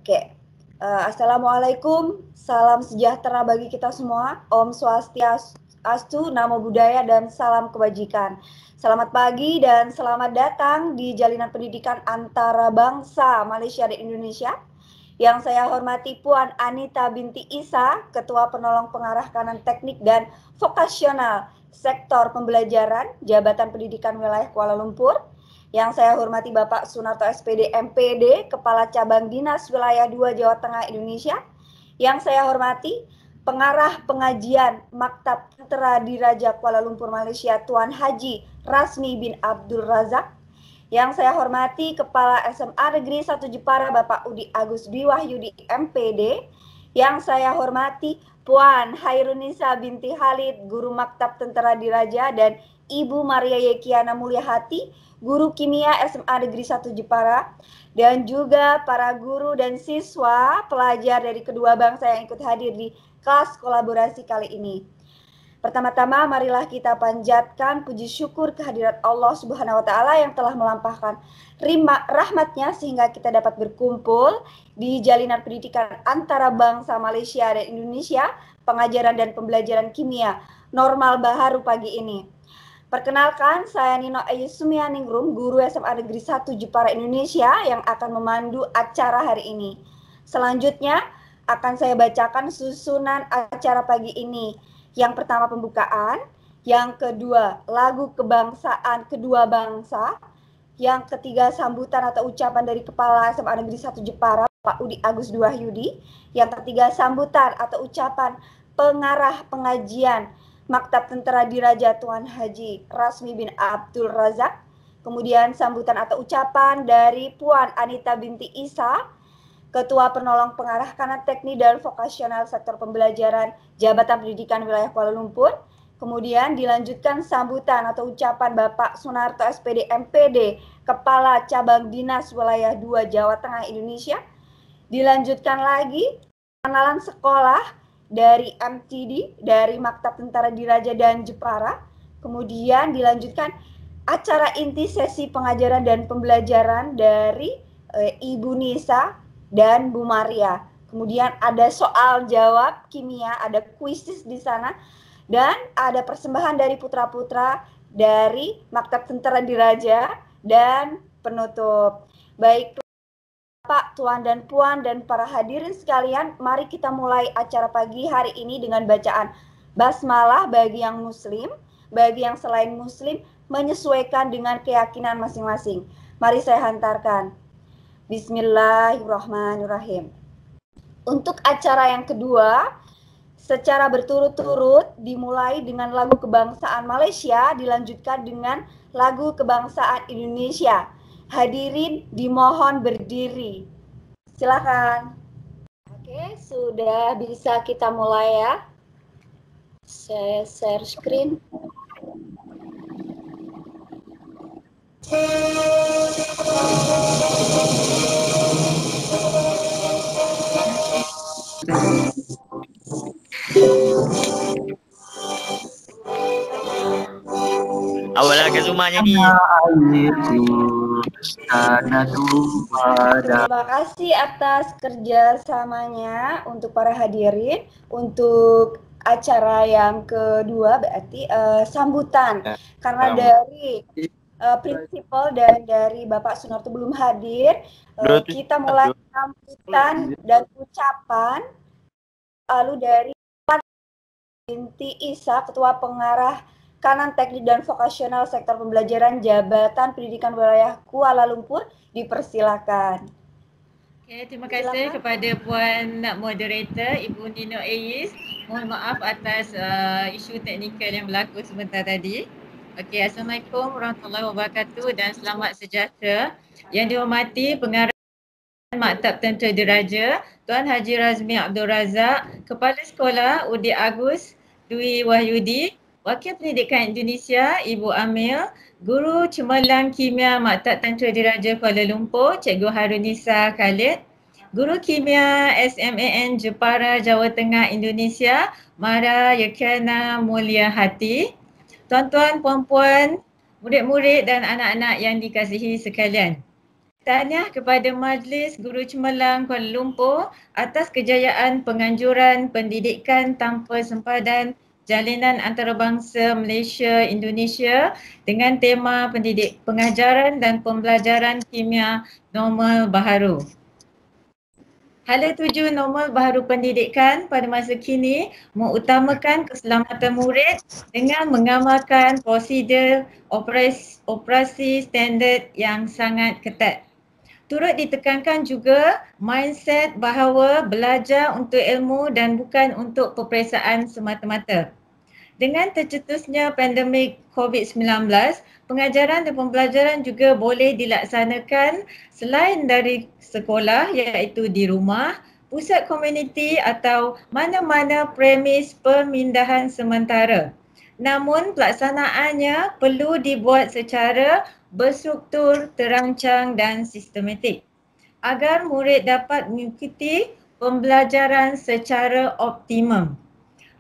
Oke, Assalamualaikum, salam sejahtera bagi kita semua. Om Swastiastu, Namo Buddhaya, dan salam kebajikan. Selamat pagi dan selamat datang di Jalinan Pendidikan Antara Bangsa Malaysia dan Indonesia. Yang saya hormati Puan Anita binti Isa, Ketua Penolong Pengarah Kanan Teknik dan Vokasional Sektor Pembelajaran Jabatan Pendidikan Wilayah Kuala Lumpur. Yang saya hormati Bapak Sunarto SPD MPD, Kepala Cabang Dinas Wilayah 2 Jawa Tengah Indonesia. Yang saya hormati Pengarah Pengajian Maktab Tentera Diraja Kuala Lumpur Malaysia, Tuan Haji Rasmi bin Abdul Razak. Yang saya hormati Kepala SMA Negeri 1 Jepara Bapak Udi Agus Dwi Wahyudi MPD. Yang saya hormati Puan Hairunisa binti Halid, Guru Maktab Tentera Diraja, dan Ibu Maria Yekiana Mulyahati, Guru Kimia SMA Negeri 1 Jepara, dan juga para guru dan siswa pelajar dari kedua bangsa yang ikut hadir di kelas kolaborasi kali ini. Pertama-tama marilah kita panjatkan puji syukur kehadirat Allah Subhanahu wa taala yang telah melampahkan rahmatnya sehingga kita dapat berkumpul di Jalinan Pendidikan Antara Bangsa Malaysia dan Indonesia, pengajaran dan pembelajaran kimia normal baharu pagi ini. Perkenalkan, saya Nino Ayusumianingrum, Guru SMA Negeri 1 Jepara Indonesia yang akan memandu acara hari ini. Selanjutnya akan saya bacakan susunan acara pagi ini. Yang pertama pembukaan, yang kedua lagu kebangsaan kedua bangsa, yang ketiga sambutan atau ucapan dari Kepala SMA Negeri 1 Jepara, Pak Udi Agus Dwi Wahyudi, yang ketiga sambutan atau ucapan Pengarah Pengajian Maktab Tentera Diraja Tuan Haji Rasmi bin Abdul Razak, kemudian sambutan atau ucapan dari Puan Anita binti Isa, Ketua Penolong Pengarah Kanan Teknik dan Vokasional Sektor Pembelajaran Jabatan Pendidikan Wilayah Kuala Lumpur. Kemudian dilanjutkan sambutan atau ucapan Bapak Sunarto SPD MPD, Kepala Cabang Dinas Wilayah 2 Jawa Tengah Indonesia. Dilanjutkan lagi pengenalan sekolah dari MTD, dari Maktab Tentara Diraja dan Jepara. Kemudian dilanjutkan acara inti sesi pengajaran dan pembelajaran dari Ibu Nisa dan Bu Maria. Kemudian ada soal jawab kimia, ada kuisis di sana, dan ada persembahan dari putra-putra dari Maktab Tentera Diraja dan penutup. Baik Pak, Tuan dan Puan, dan para hadirin sekalian, mari kita mulai acara pagi hari ini dengan bacaan basmalah bagi yang muslim, bagi yang selain muslim, menyesuaikan dengan keyakinan masing-masing. Mari saya hantarkan. Bismillahirrahmanirrahim. Untuk acara yang kedua, secara berturut-turut dimulai dengan lagu kebangsaan Malaysia, dilanjutkan dengan lagu kebangsaan Indonesia. Hadirin dimohon berdiri. Silakan. Oke, sudah bisa kita mulai ya. Saya share screen. Awalnya ke rumahnya ni. Terima kasih atas kerjasamanya untuk para hadirin. Untuk acara yang kedua berarti sambutan. Karena dari prinsipal dan dari Bapak Sunarto belum hadir, kita mulai sambutan dan ucapan. Lalu dari Puan binti Isa, Ketua Pengarah Kanan Teknik dan Vokasional Sektor Pembelajaran Jabatan Pendidikan Wilayah Kuala Lumpur, dipersilakan. Okay, terima kasih kepada Puan Moderator Ibu Nino Ais. Mohon maaf atas isu teknikal yang berlaku sebentar tadi. Okey, Assalamualaikum warahmatullahi wabarakatuh dan selamat sejahtera. Yang dihormati Pengarah Maktab Tentera Diraja Tuan Haji Rasmi Abdul Razak, Kepala Sekolah Udi Agus Dwi Wahyudi, Wakil Pendidikan Indonesia Ibu Amil, Guru Cemerlang Kimia Maktab Tentera Diraja Kuala Lumpur Cikgu Hairunisa Khalid, Guru Kimia SMAN Jepara Jawa Tengah Indonesia Mara Yekiana Mulyahati, tuan-tuan, puan-puan, murid-murid dan anak-anak yang dikasihi sekalian. Tahniah kepada Majlis Guru Cemerlang Kuala Lumpur atas kejayaan penganjuran pendidikan tanpa sempadan Jalinan Antarabangsa Malaysia Indonesia dengan tema pengajaran dan pembelajaran kimia normal baharu. Hala tuju normal baharu pendidikan pada masa kini mengutamakan keselamatan murid dengan mengamalkan prosedur operasi standard yang sangat ketat. Turut ditekankan juga mindset bahawa belajar untuk ilmu dan bukan untuk peperiksaan semata-mata. Dengan tercetusnya pandemik COVID-19, pengajaran dan pembelajaran juga boleh dilaksanakan selain dari sekolah iaitu di rumah, pusat komuniti atau mana-mana premis pemindahan sementara. Namun pelaksanaannya perlu dibuat secara berstruktur, terancang dan sistematik agar murid dapat mengikuti pembelajaran secara optimum.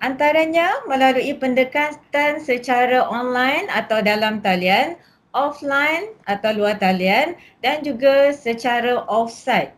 Antaranya melalui pendekatan secara online atau dalam talian, offline atau luar talian dan juga secara offsite.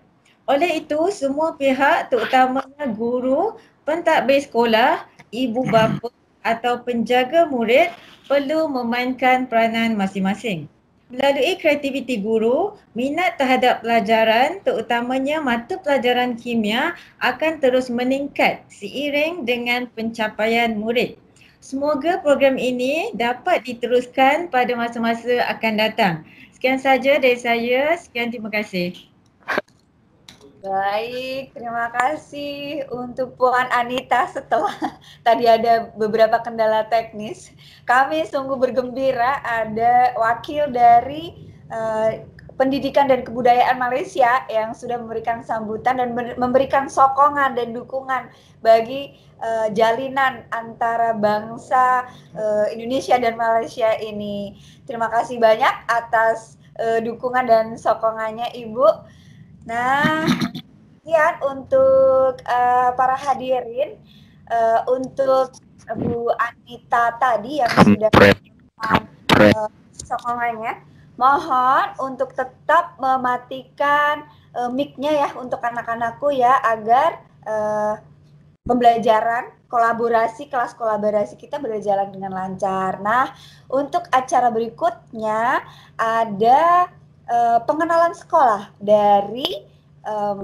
Oleh itu, semua pihak terutamanya guru, pentadbir sekolah, ibu bapa atau penjaga murid perlu memainkan peranan masing-masing. Melalui kreativiti guru, minat terhadap pelajaran terutamanya mata pelajaran kimia akan terus meningkat seiring dengan pencapaian murid. Semoga program ini dapat diteruskan pada masa-masa akan datang. Sekian saja dari saya. Sekian, terima kasih. Baik, terima kasih untuk Puan Anita. Setelah tadi ada beberapa kendala teknis, kami sungguh bergembira ada wakil dari Pendidikan dan Kebudayaan Malaysia yang sudah memberikan sambutan dan memberikan sokongan dan dukungan bagi jalinan antara bangsa Indonesia dan Malaysia ini. Terima kasih banyak atas dukungan dan sokongannya Ibu. Nah, sekian untuk para hadirin, untuk Bu Anita tadi yang sudah memberikan sokongannya. Mohon untuk tetap mematikan mic-nya ya untuk anak-anakku ya, agar pembelajaran kelas kolaborasi kita berjalan dengan lancar. Nah, untuk acara berikutnya ada pengenalan sekolah dari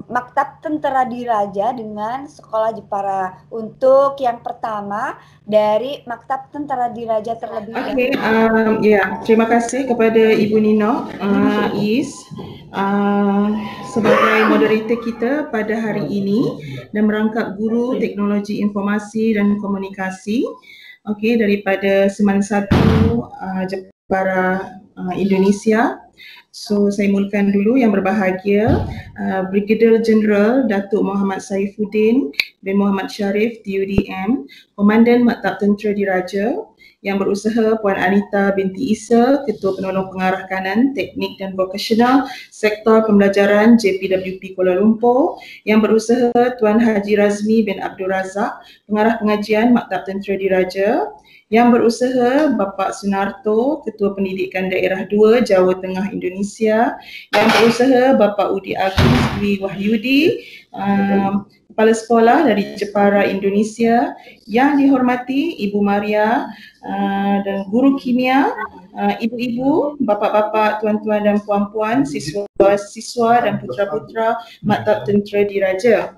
Maktab Tentara Diraja dengan Sekolah Jepara. Untuk yang pertama dari Maktab Tentara Diraja terlebih dahulu. Ya, terima kasih kepada Ibu Nino Is sebagai moderator kita pada hari ini dan merangkap Guru Teknologi Informasi dan Komunikasi daripada Seman 1 Jepara Indonesia. So saya mulakan dulu yang berbahagia Brigadier General Datuk Muhammad Saifuddin bin Muhammad Sharif DUDM, Komandan Maktab Tentera Diraja, yang berusaha Puan Anita binti Isa, Ketua Penolong Pengarah Kanan Teknik dan Vokasional Sektor Pembelajaran JPWP Kuala Lumpur, yang berusaha Tuan Haji Razmi bin Abdul Razak, Pengarah Pengajian Maktab Tentera Diraja, yang berusaha Bapak Sunarto, Ketua Pendidikan Daerah 2 Jawa Tengah Indonesia, yang berusaha Bapak Udi Agus Dwi Wahyudi, Kepala Sekolah dari Jepara Indonesia, yang dihormati Ibu Maria dan Guru Kimia, Ibu-ibu, Bapak-bapak, Tuan-tuan dan Puan-puan, siswa-siswa dan putra-putra Maktab Tentera Diraja.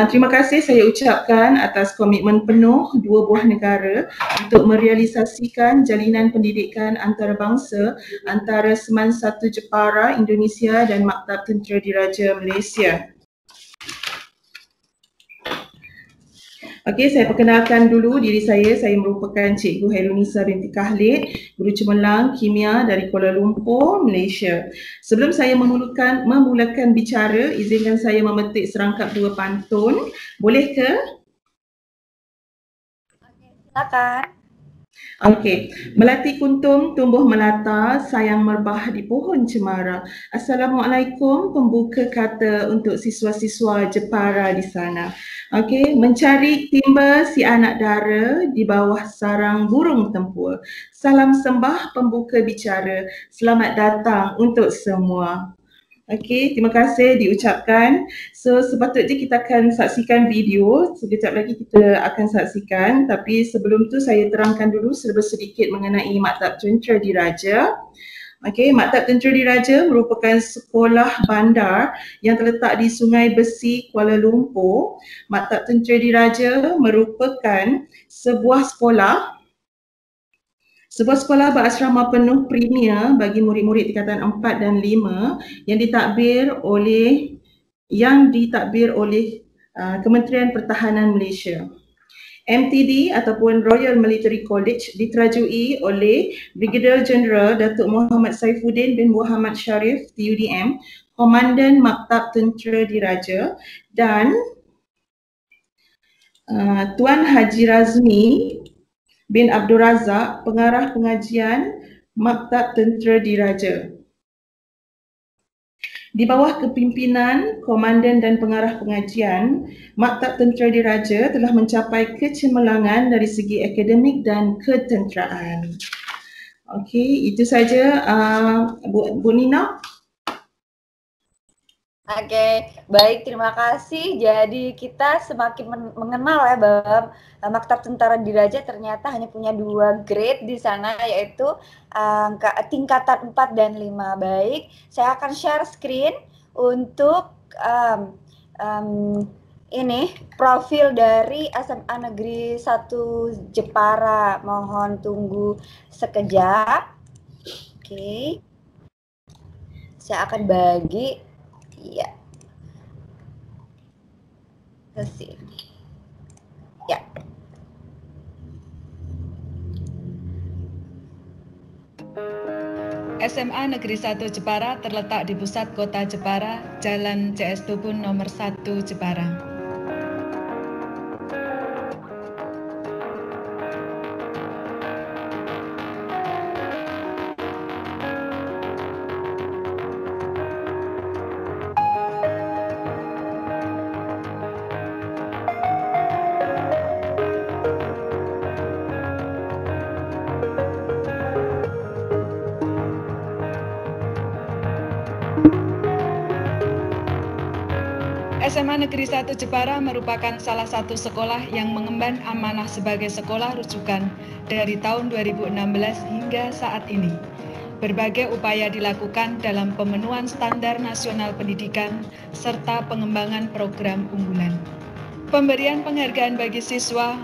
Terima kasih saya ucapkan atas komitmen penuh dua buah negara untuk merealisasikan jalinan pendidikan antarabangsa antara Seman 1 Jepara Indonesia dan Maktab Tentera Diraja Malaysia. Saya perkenalkan dulu diri saya. Saya merupakan Cikgu Hairunisa binti Khalid, Guru Cemerlang Kimia dari Kuala Lumpur, Malaysia. Sebelum saya memulakan bicara, izinkan saya memetik serangkap dua pantun. Boleh ke? Silakan. Melati kuntum tumbuh melata, sayang merbah di pohon cemara. Assalamualaikum, pembuka kata untuk siswa-siswa Jepara di sana. Okey, mencari timba si anak dara di bawah sarang burung tempur. Salam sembah pembuka bicara. Selamat datang untuk semua. Okey, terima kasih diucapkan. So sepatutnya kita akan saksikan video. Sekejap lagi kita akan saksikan. Tapi sebelum tu saya terangkan dulu sedikit mengenai Maktab Tentera Diraja. Okey, Maktab Tentera Diraja merupakan sekolah bandar yang terletak di Sungai Besi, Kuala Lumpur. Maktab Tentera Diraja merupakan sebuah sekolah berasrama penuh premier bagi murid-murid tingkatan 4 dan 5 yang ditadbir oleh Kementerian Pertahanan Malaysia. MTD ataupun Royal Military College diterajui oleh Brigadier General Datuk Muhammad Saifuddin bin Muhammad Sharif TUDM, Komandan Maktab Tentera Diraja, dan Tuan Haji Razmi bin Abdul Razak, Pengarah Pengajian Maktab Tentera Diraja. Di bawah kepimpinan Komandan dan Pengarah Pengajian, Maktab Tentera Diraja telah mencapai kecemerlangan dari segi akademik dan ketenteraan. Okey, itu saja Bu Nina. Oke, baik, terima kasih. Jadi kita semakin mengenal ya bahwa Maktab Tentara Diraja ternyata hanya punya 2 grade di sana, yaitu tingkatan 4 dan 5. Baik, saya akan share screen untuk ini profil dari SMA Negeri 1 Jepara. Mohon tunggu sekejap. Oke. Saya akan bagi. Iya. Ke sini. Ya. SMA Negeri 1 Jepara terletak di pusat kota Jepara, Jalan CS Tubun nomor 1 Jepara. SMA Negeri 1 Jepara merupakan salah satu sekolah yang mengemban amanah sebagai sekolah rujukan dari tahun 2016 hingga saat ini. Berbagai upaya dilakukan dalam pemenuhan standar nasional pendidikan serta pengembangan program unggulan. Pemberian penghargaan bagi siswa,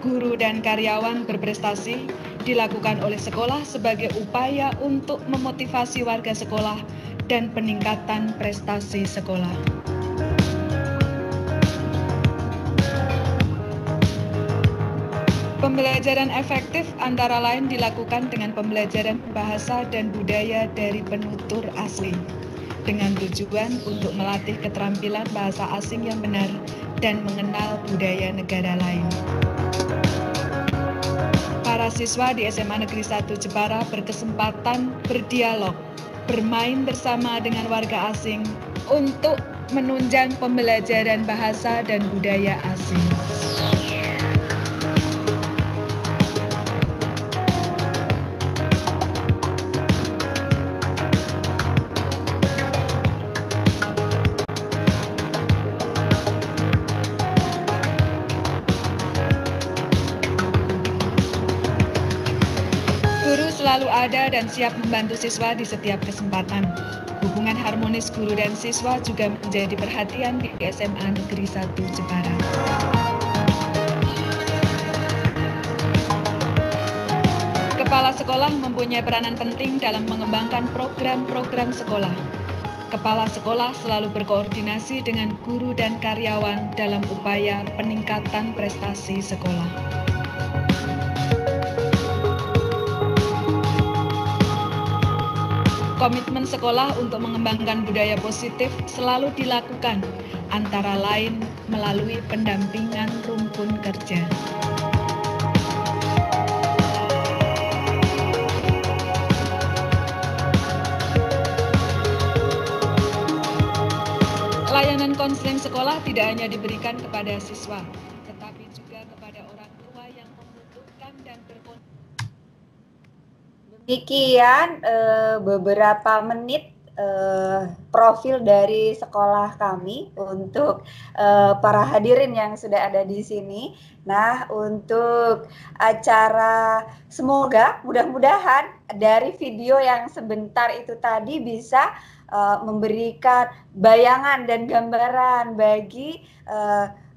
guru dan karyawan berprestasi dilakukan oleh sekolah sebagai upaya untuk memotivasi warga sekolah dan peningkatan prestasi sekolah. Pembelajaran efektif antara lain dilakukan dengan pembelajaran bahasa dan budaya dari penutur asli, dengan tujuan untuk melatih keterampilan bahasa asing yang benar dan mengenal budaya negara lain. Para siswa di SMA Negeri 1 Jepara berkesempatan berdialog, bermain bersama dengan warga asing untuk menunjang pembelajaran bahasa dan budaya asing. Selalu ada dan siap membantu siswa di setiap kesempatan. Hubungan harmonis guru dan siswa juga menjadi perhatian di SMA Negeri 1 Jepara. Kepala sekolah mempunyai peranan penting dalam mengembangkan program-program sekolah. Kepala sekolah selalu berkoordinasi dengan guru dan karyawan dalam upaya peningkatan prestasi sekolah. Komitmen sekolah untuk mengembangkan budaya positif selalu dilakukan, antara lain melalui pendampingan rumpun kerja. Pelayanan konseling sekolah tidak hanya diberikan kepada siswa, tetapi juga kepada orang tua yang membutuhkan dan berkontribusi. Demikian beberapa menit profil dari sekolah kami untuk para hadirin yang sudah ada di sini. Nah, untuk acara semoga mudah-mudahan dari video yang sebentar itu tadi bisa memberikan bayangan dan gambaran bagi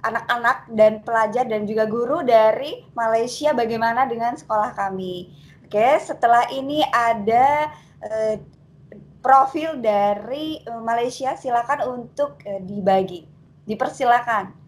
anak-anak dan pelajar dan juga guru dari Malaysia bagaimana dengan sekolah kami. Oke, setelah ini ada profil dari Malaysia, silakan untuk dibagi. Dipersilakan.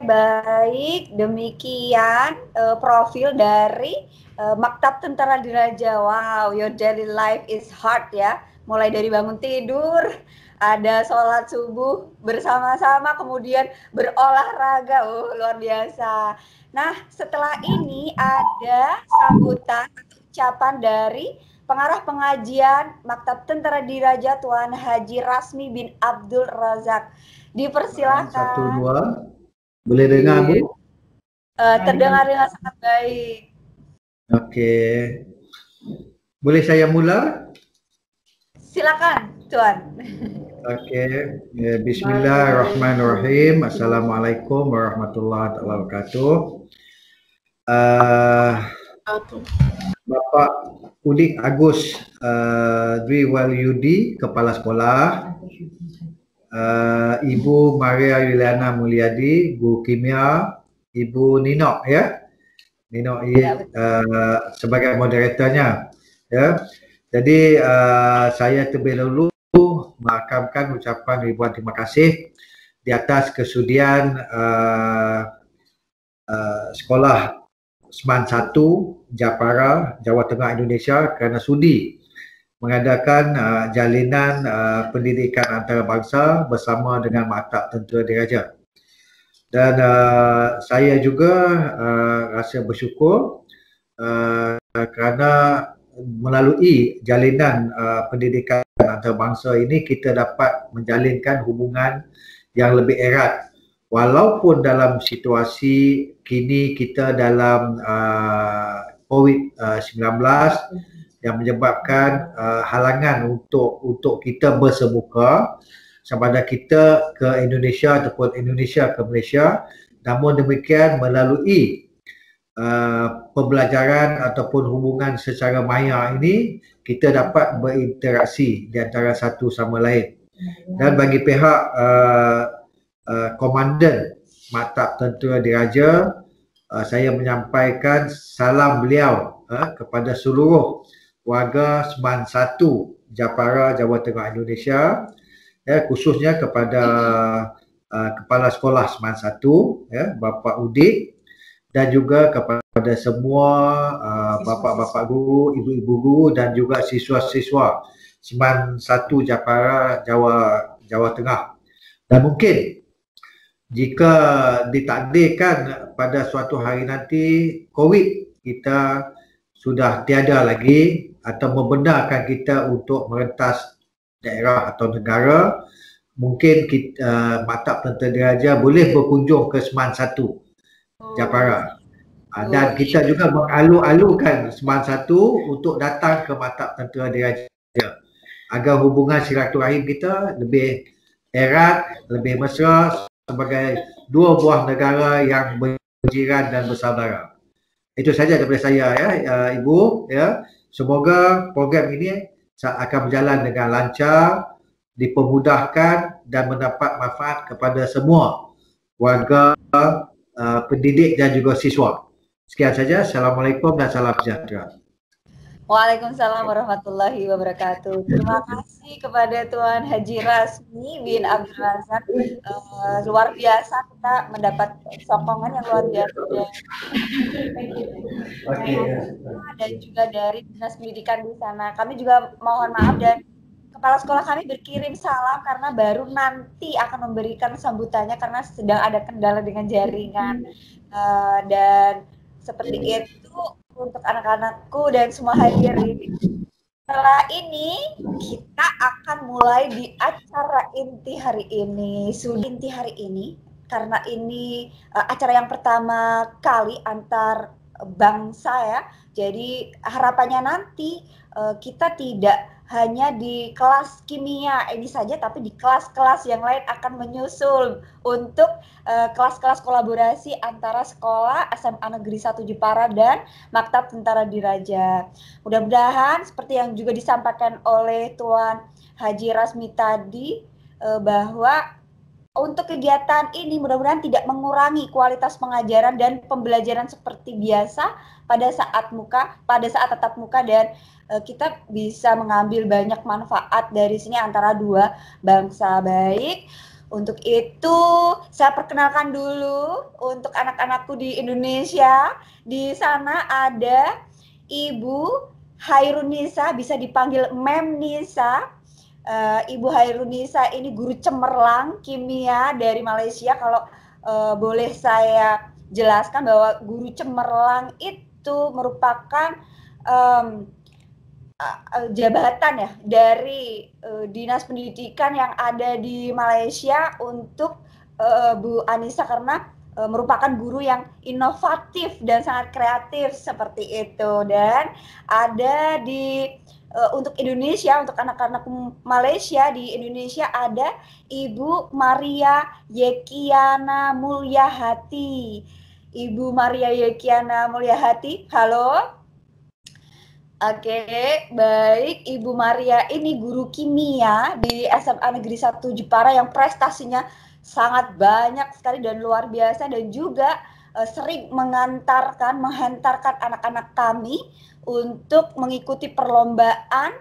Baik, demikian profil dari Maktab Tentara Diraja. Wow, your daily life is hard ya. Mulai dari bangun tidur, ada sholat subuh bersama-sama, kemudian berolahraga. Luar biasa. Nah, setelah ini ada sambutan atau ucapan dari pengarah pengajian Maktab Tentara Diraja Tuan Haji Rasmi bin Abdul Razak. Dipersilakan. 1, 2. Boleh dengar, Bu? Terdengar dengan sangat baik. Oke. Boleh saya mula? Silakan, Tuan. Oke. Bismillahirrahmanirrahim. Assalamualaikum warahmatullahi wabarakatuh. Bapak Udik Agus Dwi Walyudi, Kepala Sekolah. Ibu Maria Yuliana Mulyadi, Guru Kimia, Ibu Nino ya. Nino sebagai moderatornya ya. Jadi saya terlebih dahulu merakamkan ucapan ribuan terima kasih di atas kesudian sekolah Seman 1 Japara, Jawa Tengah Indonesia kerana sudi mengadakan jalinan pendidikan antarabangsa bersama dengan Maktab Tentera Diraja. Dan saya juga rasa bersyukur kerana melalui jalinan pendidikan antarabangsa ini kita dapat menjalinkan hubungan yang lebih erat. Walaupun dalam situasi kini kita dalam COVID-19 yang menyebabkan halangan untuk kita bersemuka, sama ada kita ke Indonesia ataupun Indonesia ke Malaysia. Namun demikian melalui pembelajaran ataupun hubungan secara maya ini, kita dapat berinteraksi di antara satu sama lain. Dan bagi pihak Komandan Maktab Tentera Diraja, saya menyampaikan salam beliau kepada seluruh warga Seman 1 Japara, Jawa Tengah, Indonesia, khususnya kepada Kepala Sekolah Seman 1, Bapak Udik, dan juga kepada semua bapa-bapa guru, ibu-ibu guru dan juga siswa-siswa Seman 1 Japara, Jawa Tengah. Dan mungkin jika ditakdirkan pada suatu hari nanti COVID kita sudah tiada lagi atau membenarkan kita untuk merentas daerah atau negara, mungkin kita, Maktab Tentera Diraja boleh berkunjung ke Seman 1 Japara. Dan kita juga mengalu-alukan Seman 1 untuk datang ke Maktab Tentera Diraja agar hubungan silaturahim kita lebih erat, lebih mesra sebagai dua buah negara yang berjiran dan bersaudara. Itu saja daripada saya Ibu. Semoga program ini akan berjalan dengan lancar, dipermudahkan dan mendapat manfaat kepada semua warga, pendidik dan juga siswa. Sekian saja. Assalamualaikum dan salam sejahtera. Waalaikumsalam warahmatullahi wabarakatuh. Terima kasih kepada Tuan Haji Rasmi bin Abdul Razak. Luar biasa kita mendapat sokongan yang luar biasa dan juga dari Dinas Pendidikan di sana. Kami juga mohon maaf dan kepala sekolah kami berkirim salam karena baru nanti akan memberikan sambutannya karena sedang ada kendala dengan jaringan dan seperti itu untuk anak-anakku dan semua hadirin. Setelah ini kita akan mulai di acara inti hari ini. Sudah inti hari ini karena ini acara yang pertama kali antar bangsa ya. Jadi harapannya nanti kita tidak hanya di kelas kimia ini saja, tapi di kelas-kelas yang lain akan menyusul untuk kelas-kelas kolaborasi antara sekolah SMA Negeri 1 Jepara dan Maktab Tentara Diraja. Mudah-mudahan seperti yang juga disampaikan oleh Tuan Haji Rasmi tadi, bahwa untuk kegiatan ini mudah-mudahan tidak mengurangi kualitas pengajaran dan pembelajaran seperti biasa pada saat tatap muka dan kita bisa mengambil banyak manfaat dari sini antara dua bangsa. Baik, untuk itu saya perkenalkan dulu untuk anak-anakku di Indonesia. Di sana ada Ibu Hairunisa, bisa dipanggil Mem Nisa. Ibu Hairunisa ini guru cemerlang kimia dari Malaysia. Kalau boleh saya jelaskan bahwa guru cemerlang itu merupakan jabatan ya dari Dinas Pendidikan yang ada di Malaysia untuk Bu Anissa karena merupakan guru yang inovatif dan sangat kreatif seperti itu. Dan ada di untuk Indonesia, untuk anak-anak Malaysia di Indonesia ada Ibu Maria Yekiana Mulyahati. Ibu Maria Yekiana Mulyahati, halo. Oke, baik. Ibu Maria ini guru kimia di SMA Negeri 1 Jepara yang prestasinya sangat banyak sekali dan luar biasa, dan juga sering menghantarkan anak-anak kami untuk mengikuti perlombaan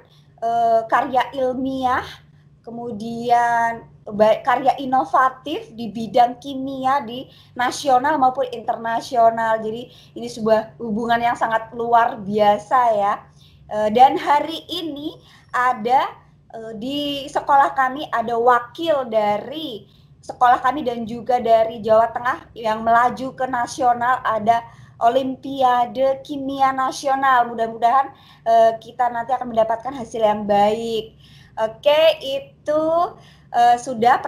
karya ilmiah, kemudian karya inovatif di bidang kimia di nasional maupun internasional. Jadi ini sebuah hubungan yang sangat luar biasa ya. Dan hari ini ada di sekolah kami ada wakil dari sekolah kami dan juga dari Jawa Tengah yang melaju ke nasional, ada Olimpiade Kimia Nasional. Mudah-mudahan kita nanti akan mendapatkan hasil yang baik. Oke, itu sudah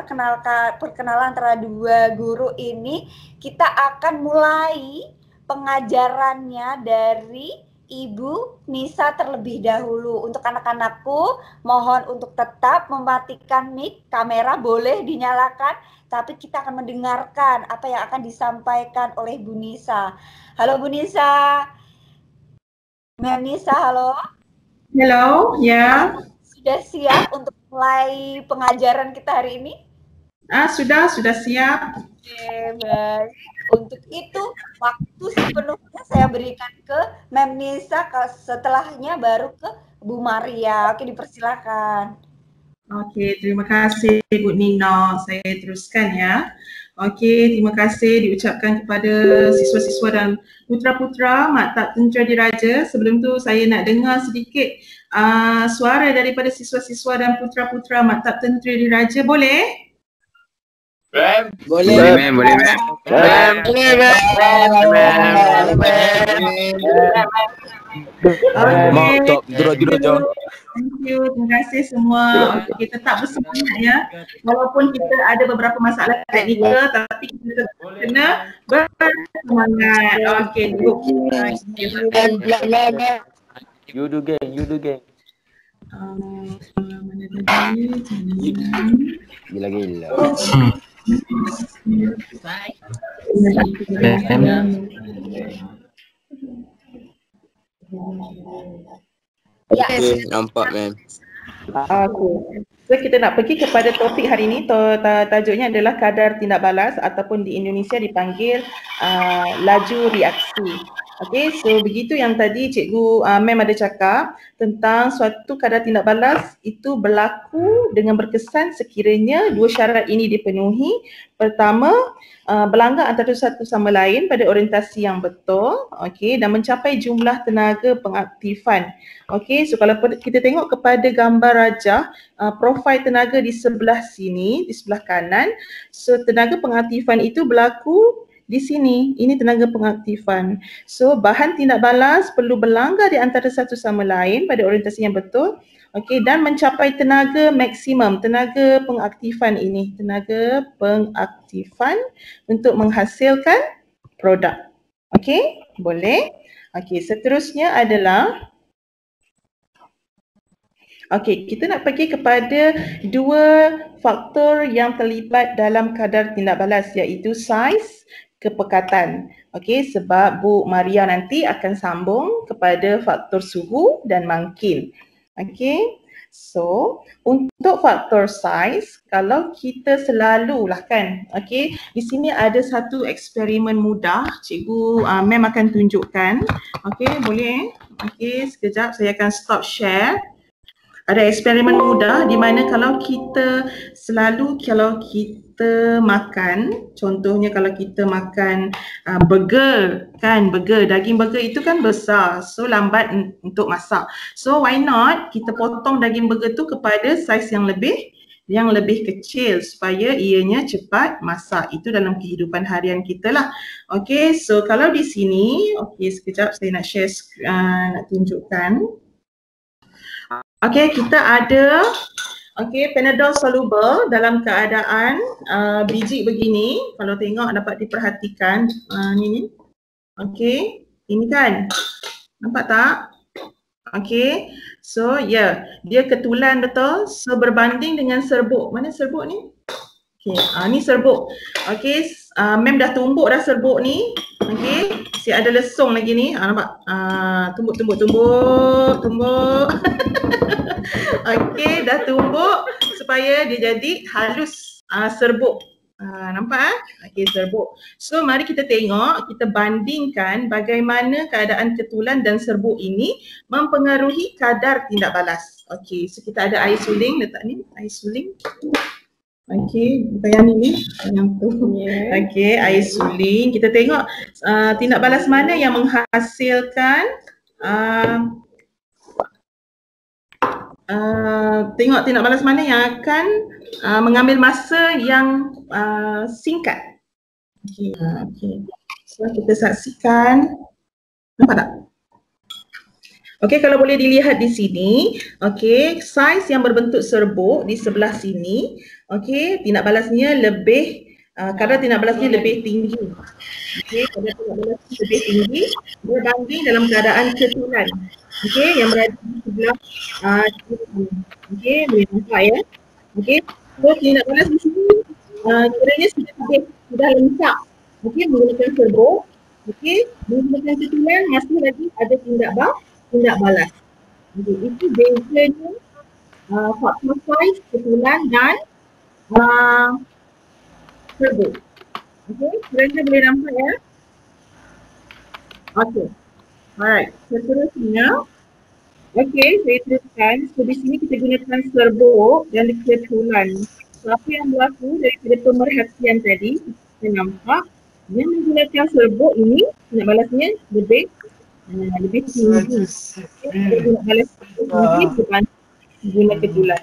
perkenalan antara dua guru ini. Kita akan mulai pengajarannya dari Ibu Nisa terlebih dahulu. Untuk anak-anakku, mohon untuk tetap mematikan mic, kamera boleh dinyalakan, tapi kita akan mendengarkan apa yang akan disampaikan oleh Bu Nisa. Halo Bu Nisa. Ma'am Nisa, halo. Halo, ya. Sudah siap untuk mulai pengajaran kita hari ini? Sudah siap. Oke, baik. Untuk itu, waktu sepenuhnya saya berikan ke Ma'am Nisa, setelahnya baru ke Bu Maria. Oke, dipersilakan. Oke, terima kasih Bu Nino. Saya teruskan ya. Oke, terima kasih diucapkan kepada siswa-siswa dan putra-putra Maktab Tentera Diraja. Sebelum tu saya nak dengar sedikit suara daripada siswa-siswa dan putra-putra Maktab Tentera Diraja. Boleh? Boleh, ma'am. Thank you, terima kasih semua. Okey, tetap bersemangat ya. Walaupun kita ada beberapa masalah teknikal, tapi kita kena bersemangat. Okey, You do gang. Mana tadi? Gila. Ya. Nampak, ma'am. Okey. So kita nak pergi kepada topik hari ini. Tajuknya adalah kadar tindak balas ataupun di Indonesia dipanggil laju reaksi. Okey, so begitu yang tadi cikgu Mem ada cakap tentang suatu kadar tindak balas itu berlaku dengan berkesan sekiranya dua syarat ini dipenuhi. Pertama, berlanggar antara satu sama lain pada orientasi yang betul, okey, dan mencapai jumlah tenaga pengaktifan. Okey, so kalau kita tengok kepada gambar rajah, profil tenaga di sebelah sini, di sebelah kanan, so tenaga pengaktifan itu berlaku di sini. Ini tenaga pengaktifan. So bahan tindak balas perlu berlanggar di antara satu sama lain pada orientasi yang betul, okey, dan mencapai tenaga maksimum, tenaga pengaktifan ini, tenaga pengaktifan untuk menghasilkan produk. Okey, boleh? Okey, seterusnya adalah kita nak pergi kepada dua faktor yang terlibat dalam kadar tindak balas, iaitu saiz, kepekatan. Okey, sebab Bu Maria nanti akan sambung kepada faktor suhu dan mangkin. Okey. So, untuk faktor saiz, kalau kita selalulah kan, okey, di sini ada satu eksperimen mudah, cikgu Mem akan tunjukkan. Okey, boleh? Okey, sekejap saya akan stop share. Ada eksperimen mudah di mana kalau kita makan, contohnya kalau kita makan burger kan, daging burger itu kan besar, so lambat untuk masak. So why not kita potong daging burger tu kepada saiz yang lebih kecil supaya ianya cepat masak. Itu dalam kehidupan harian kita lah. Okay, so kalau di sini, okay, sekejap saya nak share, nak tunjukkan. Okay, kita ada Panadol soluble dalam keadaan biji begini. Kalau tengok dapat diperhatikan ni. Okay, ini kan, nampak tak? Okay, so dia ketulan betul. So berbanding dengan serbuk. Mana serbuk ni? Okay, ni serbuk. Okay, Mem dah tumbuk dah serbuk ni. Okay, si ada lesung lagi ni. Nampak? Tumbuk. Okay, dah tumbuk supaya dia jadi halus serbuk. Nampak? Okay, serbuk. So mari kita tengok, kita bandingkan bagaimana keadaan ketulan dan serbuk ini mempengaruhi kadar tindak balas. Okay, so kita ada air suling, letak ni, air suling. Okay, bukan yang ni, yang tu. Okay, air suling. Kita tengok tindak balas mana yang menghasilkan tengok tindak balas mana yang akan mengambil masa yang singkat. Okay. So kita saksikan. Nampak tak? Okey, kalau boleh dilihat di sini, okey, saiz yang berbentuk serbuk di sebelah sini, okey, tindak balasnya lebih kadar tindak balasnya lebih tinggi. Okey, kadar tindak balasnya lebih tinggi berbanding dalam keadaan ketulan. Okey, yang berada di sebelah okey, boleh nampak ya. Okey, so tindak balas di sini kiranya sudah lengkap. Okey, menggunakan serbuk. Okey, menggunakan ketulan masih lagi ada tindak balas. Jadi itu bezanya faktor saiz, ketulan dan serbuk. Okey, kiranya boleh nampak ya. Okey. Alright, seterusnya. Okey, saya teruskan. So di sini kita gunakan serbuk dan ketulan. So apa yang berlaku daripada pemerhatian tadi, kita nampak yang menggunakan serbuk ini tindak balasnya lebih tinggi. Tindak balas tinggi berbanding guna ketulan.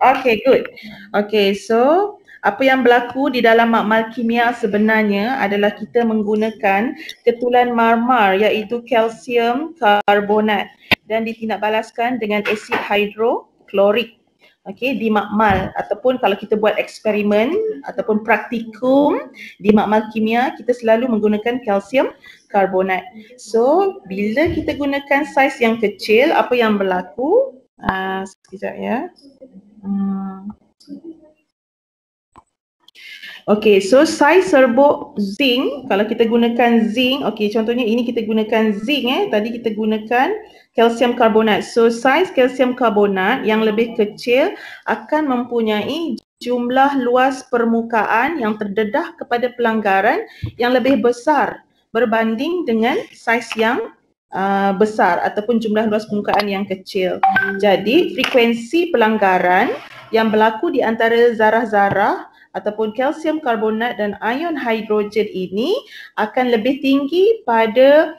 Okay, good. Okay, so apa yang berlaku di dalam makmal kimia sebenarnya adalah kita menggunakan ketulan marmar iaitu kalsium karbonat dan ditindakbalaskan dengan asid hidroklorik. Okey, di makmal ataupun kalau kita buat eksperimen ataupun praktikum di makmal kimia, kita selalu menggunakan kalsium karbonat. So, bila kita gunakan saiz yang kecil, apa yang berlaku? Sekejap ya. Okey, so saiz serbuk zinc, kalau kita gunakan zinc, okey, contohnya ini kita gunakan zinc tadi kita gunakan kalsium karbonat. So saiz kalsium karbonat yang lebih kecil akan mempunyai jumlah luas permukaan yang terdedah kepada pelanggaran yang lebih besar berbanding dengan saiz yang besar ataupun jumlah luas permukaan yang kecil. Jadi frekuensi pelanggaran yang berlaku di antara zarah-zarah ataupun kalsium karbonat dan ion hidrogen ini akan lebih tinggi pada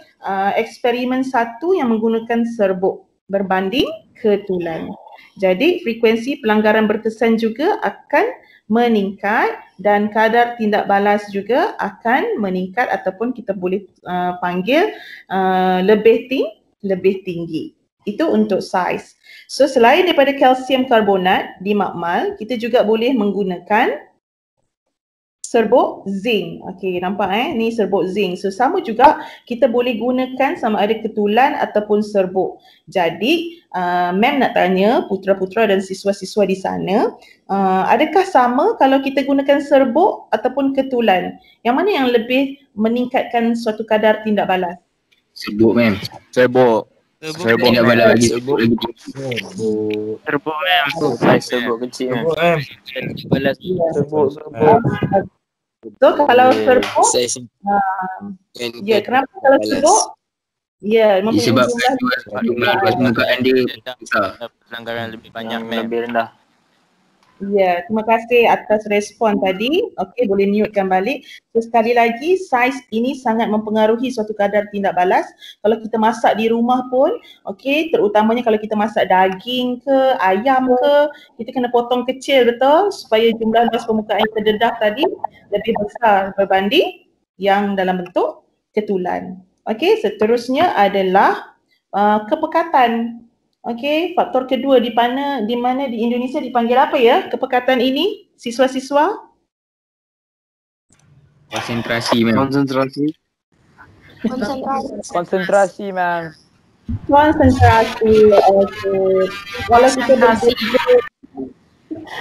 eksperimen 1 yang menggunakan serbuk berbanding ketulan. Jadi frekuensi pelanggaran berkesan juga akan meningkat dan kadar tindak balas juga akan meningkat ataupun kita boleh panggil lebih tinggi. Itu untuk saiz. So selain daripada kalsium karbonat di makmal, kita juga boleh menggunakan serbuk zinc. Okey, nampak ni serbuk zinc. So sama juga kita boleh gunakan sama ada ketulan ataupun serbuk. Jadi ma'am nak tanya putera-putera dan siswa-siswa di sana, adakah sama kalau kita gunakan serbuk ataupun ketulan? Yang mana yang lebih meningkatkan suatu kadar tindak balas? Serbuk, ma'am. Serbuk. Serbuk tindak balas lagi. Serbuk, ma'am. serbuk kecil, ma'am. Tindak balas. Serbuk. So kalau serbuk, kenapa kalau serbuk? Sebab jumlah luas permukaan dia besar. Pelanggaran lebih banyak, ma'am. Lebih rendah. Ya, terima kasih atas respon tadi. Okey, boleh mutekan balik. So, sekali lagi, saiz ini sangat mempengaruhi suatu kadar tindak balas. Kalau kita masak di rumah pun, okey, terutamanya kalau kita masak daging ke, ayam ke, kita kena potong kecil, betul? Supaya jumlah luas permukaan yang terdedah tadi lebih besar berbanding yang dalam bentuk ketulan. Okey, seterusnya adalah kepekatan. Okey, faktor kedua di mana di Indonesia dipanggil apa ya kepekatan ini, siswa-siswa? Konsentrasi, ma'am. Konsentrasi, ma'am. Konsentrasi. Okey. Walau kita berbeza.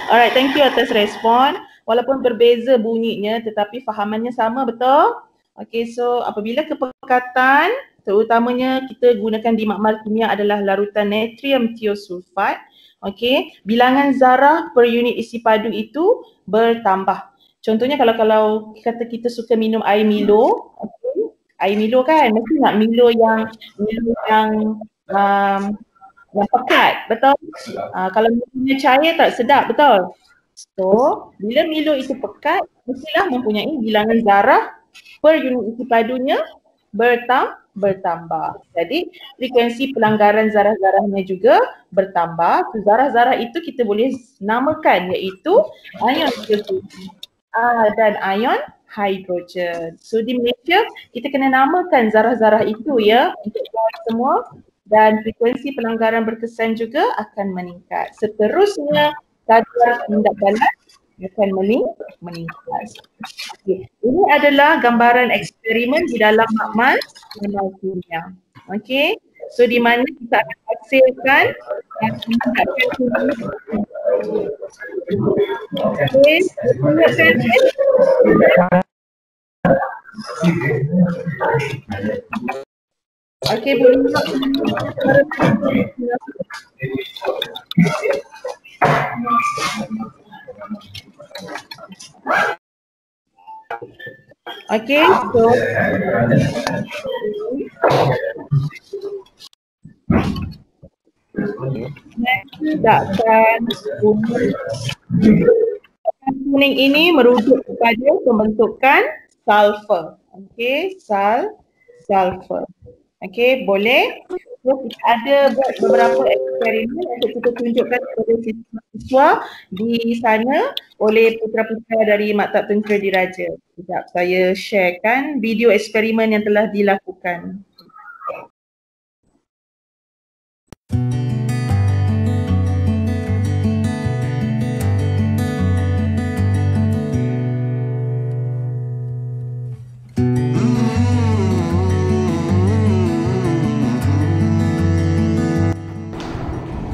Alright, thank you atas respon. Walaupun berbeza bunyinya tetapi fahamannya sama, betul? Okey, so apabila kepekatan terutamanya kita gunakan di makmal kimia adalah larutan natrium thiosulfat. Okey, bilangan zarah per unit isi padu itu bertambah. Contohnya kalau kata kita suka minum air Milo, okay, air Milo kan mesti nak Milo yang pekat, betul? Kalau Milonya cair tak sedap, betul? So, bila Milo itu pekat, mestilah mempunyai bilangan zarah per unit isi padunya bertambah. Jadi frekuensi pelanggaran zarah-zarahnya juga bertambah. So, zarah-zarah itu kita boleh namakan iaitu ion dan ion hidrogen. So di Malaysia kita kena namakan zarah-zarah itu ya untuk semua, dan frekuensi pelanggaran berkesan juga akan meningkat. Seterusnya kadar tindak balas akan meningkat. Okay. Ini adalah gambaran eksperimen di dalam makmal kimia. Okey. So di mana kita akan hasilkan okey, boleh okey, so tidakkan kuning ini merujuk kepada pembentukan sulfur. Okey, sulfur. Okey, boleh. So, kita ada buat beberapa eksperimen untuk kita tunjukkan kepada siswa di sana oleh putra-putra dari Maktab Tentera Diraja. Sekejap saya sharekan video eksperimen yang telah dilakukan.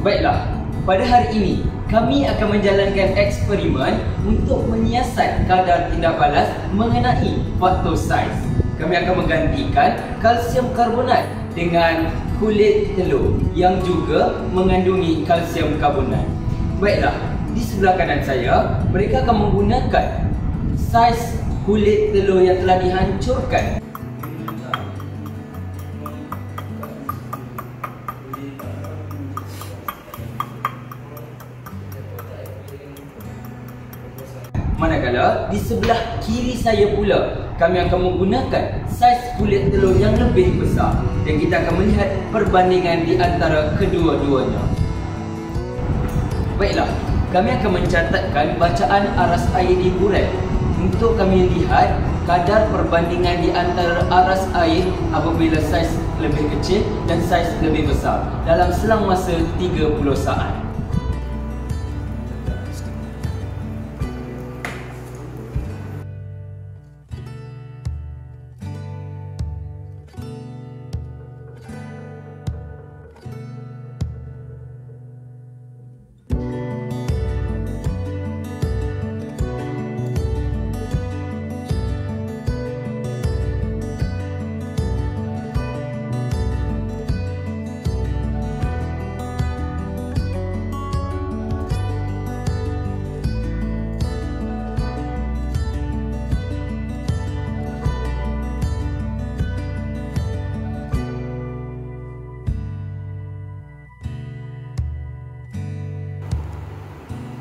Baiklah, pada hari ini kami akan menjalankan eksperimen untuk menyiasat kadar tindak balas mengenai faktor saiz. Kami akan menggantikan kalsium karbonat dengan kulit telur yang juga mengandungi kalsium karbonat. Baiklah, di sebelah kanan saya mereka akan menggunakan saiz kulit telur yang telah dihancurkan. Manakala di sebelah kiri saya pula kami akan menggunakan saiz kulit telur yang lebih besar, dan kita akan melihat perbandingan di antara kedua-duanya. Baiklah, kami akan mencatatkan bacaan aras air di buret untuk kami lihat kadar perbandingan di antara aras air apabila saiz lebih kecil dan saiz lebih besar dalam selang masa 30 saat.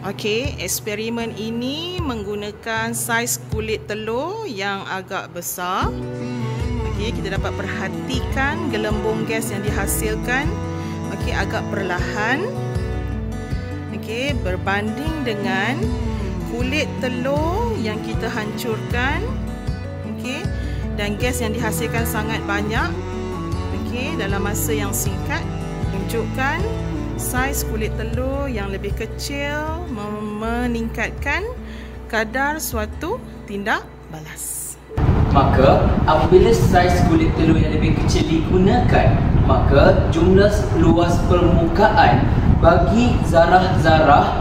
Okey, eksperimen ini menggunakan saiz kulit telur yang agak besar. Okey, kita dapat perhatikan gelembung gas yang dihasilkan. Okey, agak perlahan. Okey, berbanding dengan kulit telur yang kita hancurkan. Okey, dan gas yang dihasilkan sangat banyak. Okey, dalam masa yang singkat, tunjukkan saiz kulit telur yang lebih kecil meningkatkan kadar suatu tindak balas. Maka apabila saiz kulit telur yang lebih kecil digunakan, maka jumlah luas permukaan bagi zarah-zarah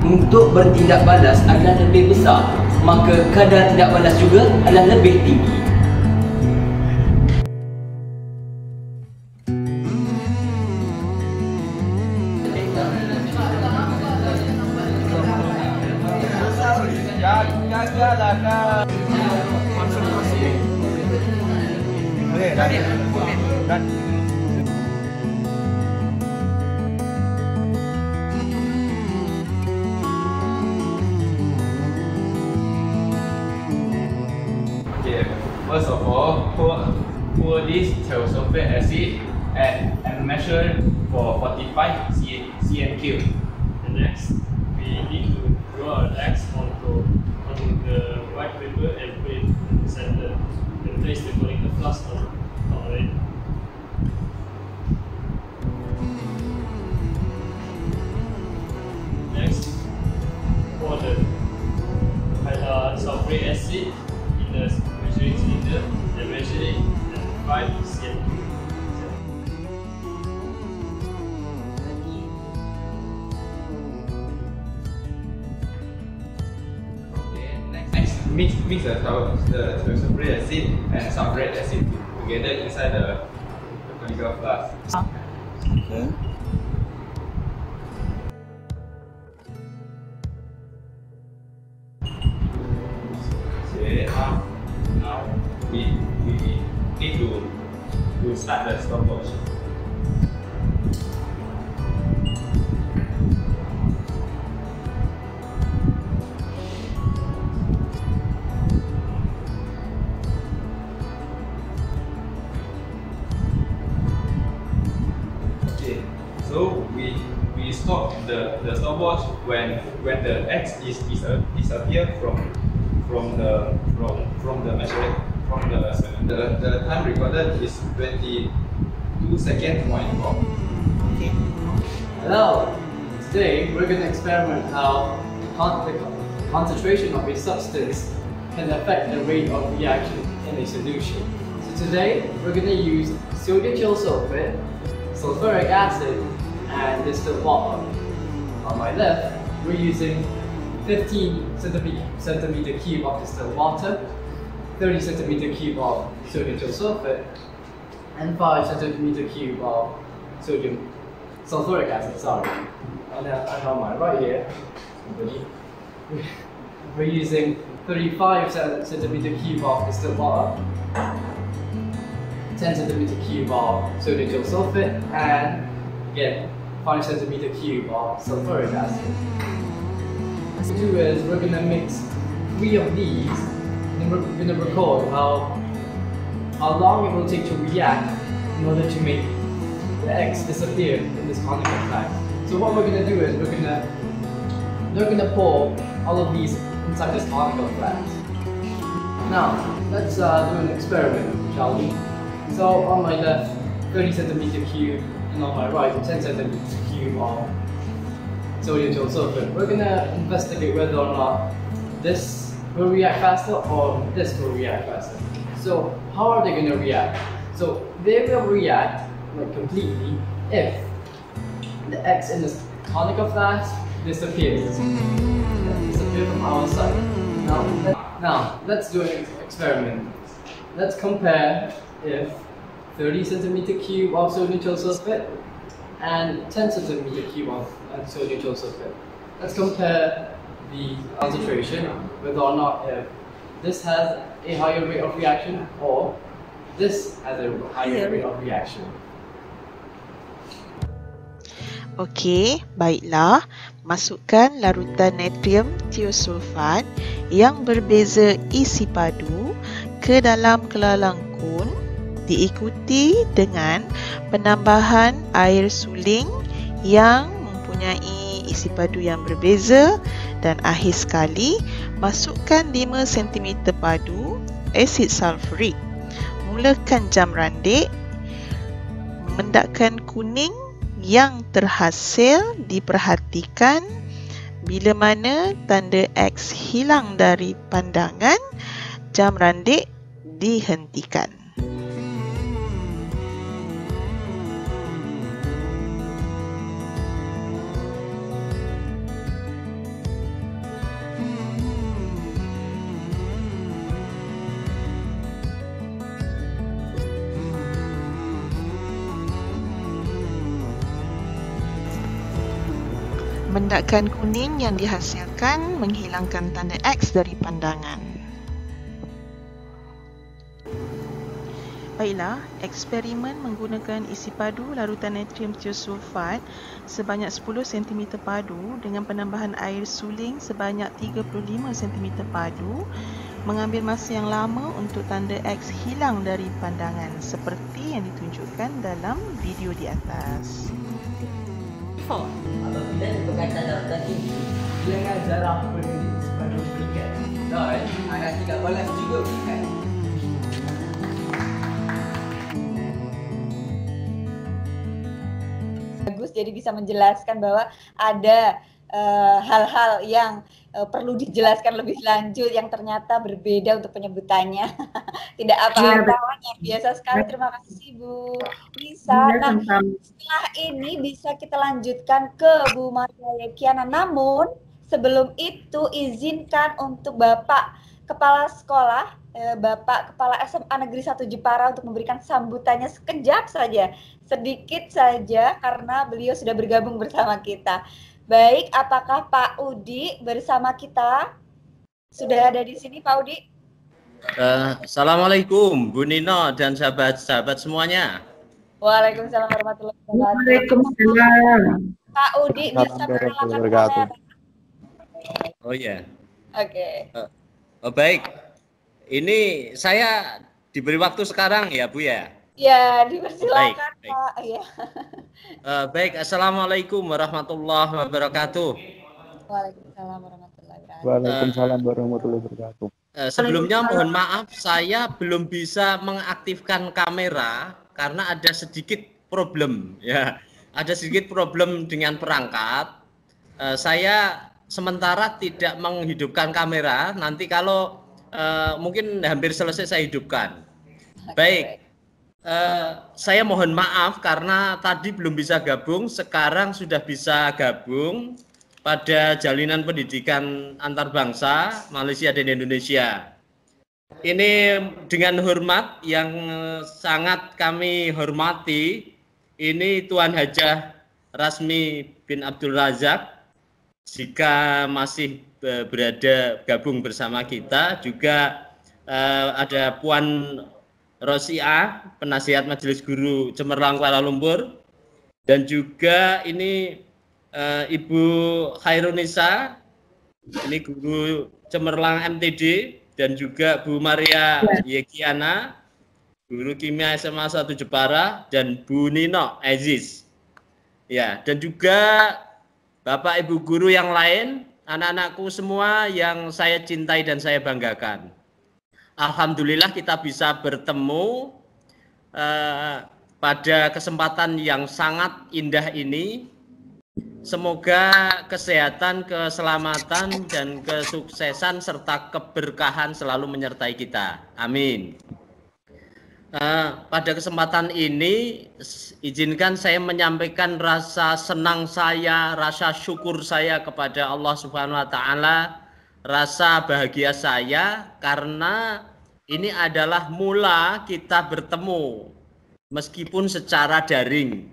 untuk bertindak balas adalah lebih besar. Maka kadar tindak balas juga adalah lebih tinggi. First of all, pour this thiosulfate acid and measure for 45 cm3. And next, we need to draw an X onto the white paper and put it in the center and place the conical flask on it. Next, pour the sulfuric acid in the measuring cylinder and measure it at 5 cm. Mix the sulfuric acid and sulfuric acid together inside the conical flask. Okay. Okay, now we need to start the stopwatch. So we stop the stopwatch when the X is disappear from the measuring the time recorded is 22 seconds point 4. Okay. Hello. Today we're going to experiment how the concentration of a substance can affect the rate of reaction in a solution. So today we're going to use sodium thiosulfate, sulfuric acid, and distilled water. On my left, we're using 15 centimeter cube of distilled water, 30 centimeter cube of sodium thiosulfate, and 5 centimeter cube of sodium sulfuric acid. Sorry. And on my right here, we're using 35 centimeter cube of distilled water, 10 centimeter cube of sodium thiosulfate, and again 5 centimeter cube of sulfuric acid. What we do is we're gonna mix 3 of these, and we're gonna record how long it will take to react in order to make the X disappear in this conical flask. So what we're gonna do is we're gonna pour all of these inside this conical flask. Now let's do an experiment, shall we? So on my left, 30 centimeter cube, and on my right, 10 centimeter cube of sodium thiosulfate. We're gonna investigate whether or not this will react faster or this will react faster. So how are they gonna react? So they will react like completely if the X in this conical flask disappears. Disappear from our side. Now let's do an experiment. Let's compare if 30 centimeter cube of sodium thiosulfate and 10 centimeter cube of sodium thiosulfate. Let's compare the concentration, whether or not if this has a higher rate of reaction or this has a higher rate of reaction. Okey, baiklah. Masukkan larutan natrium thiosulfat yang berbeza isi padu ke dalam kelalang kun, diikuti dengan penambahan air suling yang mempunyai isi padu yang berbeza, dan akhir sekali masukkan 5 cm padu asid sulfurik. Mulakan jam randik. Mendakan kuning yang terhasil diperhatikan. Bila mana tanda X hilang dari pandangan, jam randik dihentikan. Mendakan kuning yang dihasilkan menghilangkan tanda X dari pandangan. Baiklah, eksperimen menggunakan isi padu larutan natrium thiosulfat sebanyak 10 cm padu dengan penambahan air suling sebanyak 35 cm padu mengambil masa yang lama untuk tanda X hilang dari pandangan seperti yang ditunjukkan dalam video di atas. Apabila berkaitan dalam tadi, jangan jarang berdiri pada berikan. Dan anak tidak balas juga berikan. Bagus, jadi bisa menjelaskan bahwa ada hal-hal yang perlu dijelaskan lebih lanjut yang ternyata berbeda untuk penyebutannya. Tidak apa-apa, luar biasa sekali. Terima kasih Bu Lisa. Nah, setelah ini bisa kita lanjutkan ke Bu Maria Yekiana. Namun sebelum itu izinkan untuk Bapak Kepala Sekolah, Bapak Kepala SMA Negeri 1 Jepara untuk memberikan sambutannya sekejap saja, sedikit saja, karena beliau sudah bergabung bersama kita. Baik, apakah Pak Udi bersama kita? Sudah ada di sini Pak Udi? Assalamualaikum Bu Nino dan sahabat-sahabat semuanya. Waalaikumsalam warahmatullahi wabarakatuh. Waalaikumsalam. Pak Udi bisa menyalakan kamera. Oh ya. Oke. Baik. Ini saya diberi waktu sekarang ya Bu ya? Ya, dipersilakan baik. Pak. Ya. Baik, Assalamualaikum warahmatullahi wabarakatuh. Waalaikumsalam warahmatullahi wabarakatuh. Waalaikumsalam warahmatullahi wabarakatuh. Sebelumnya mohon maaf, saya belum bisa mengaktifkan kamera karena ada sedikit problem ya. Ada sedikit problem dengan perangkat. Saya sementara tidak menghidupkan kamera. Nanti kalau mungkin hampir selesai saya hidupkan. Baik. Saya mohon maaf karena tadi belum bisa gabung, sekarang sudah bisa gabung pada jalinan pendidikan antar bangsa Malaysia dan Indonesia. Ini dengan hormat yang sangat kami hormati, ini Tuan Hajah Rasmi bin Abdul Razak, jika masih berada gabung bersama kita, juga ada Puan Rosiah, penasihat Majelis Guru Cemerlang Kuala Lumpur, dan juga ini Ibu Khairunisa, ini guru Cemerlang MTD, dan juga Bu Maria Yekiana, guru kimia SMA 1 Jepara, dan Bu Nino Aziz. Ya, dan juga Bapak Ibu guru yang lain, anak-anakku semua yang saya cintai dan saya banggakan. Alhamdulillah kita bisa bertemu pada kesempatan yang sangat indah ini. Semoga kesehatan, keselamatan, dan kesuksesan serta keberkahan selalu menyertai kita. Amin. Pada kesempatan ini, izinkan saya menyampaikan rasa senang saya, rasa syukur saya kepada Allah Subhanahu wa Ta'ala, rasa bahagia saya karena ini adalah mula kita bertemu meskipun secara daring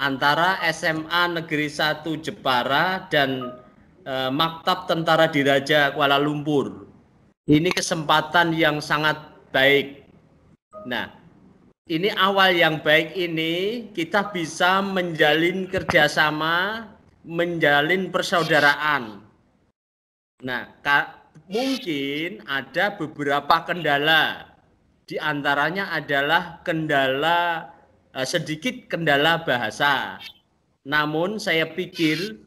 antara SMA Negeri 1 Jepara dan Maktab Tentara Diraja Kuala Lumpur. Ini kesempatan yang sangat baik. Nah, ini awal yang baik ini kita bisa menjalin kerjasama, menjalin persaudaraan. Nah, mungkin ada beberapa kendala, di antaranya adalah sedikit kendala bahasa. Namun saya pikir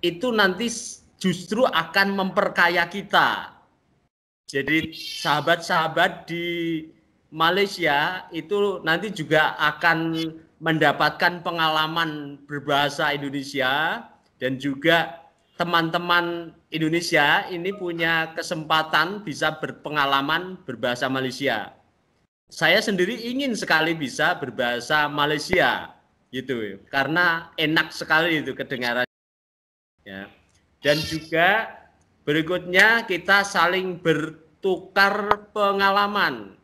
itu nanti justru akan memperkaya kita. Jadi sahabat-sahabat di Malaysia itu nanti juga akan mendapatkan pengalaman berbahasa Indonesia, dan juga teman-teman Indonesia ini punya kesempatan bisa berpengalaman berbahasa Malaysia. Saya sendiri ingin sekali bisa berbahasa Malaysia, gitu, karena enak sekali itu kedengaran. Ya. Dan juga berikutnya kita saling bertukar pengalaman.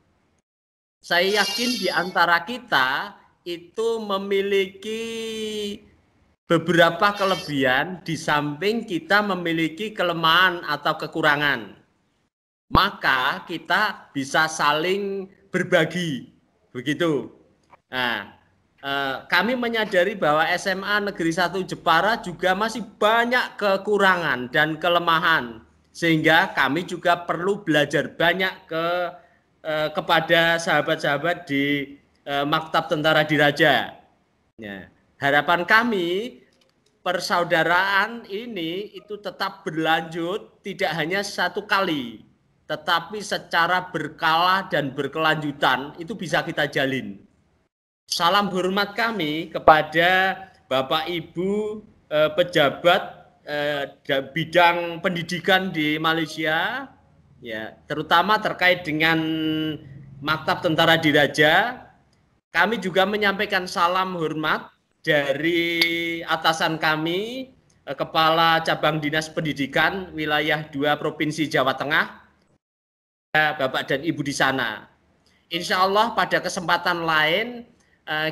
Saya yakin di antara kita itu memiliki beberapa kelebihan di samping kita memiliki kelemahan atau kekurangan. Maka kita bisa saling berbagi, begitu. Nah, kami menyadari bahwa SMA Negeri 1 Jepara juga masih banyak kekurangan dan kelemahan. Sehingga kami juga perlu belajar banyak kepada sahabat-sahabat di Maktab Tentara Diraja. Ya. Harapan kami persaudaraan ini itu tetap berlanjut, tidak hanya satu kali, tetapi secara berkala dan berkelanjutan itu bisa kita jalin. Salam hormat kami kepada Bapak Ibu pejabat bidang pendidikan di Malaysia, ya, terutama terkait dengan Maktab Tentara Diraja. Kami juga menyampaikan salam hormat dari atasan kami, Kepala Cabang Dinas Pendidikan Wilayah 2 Provinsi Jawa Tengah, Bapak dan Ibu di sana. Insya Allah pada kesempatan lain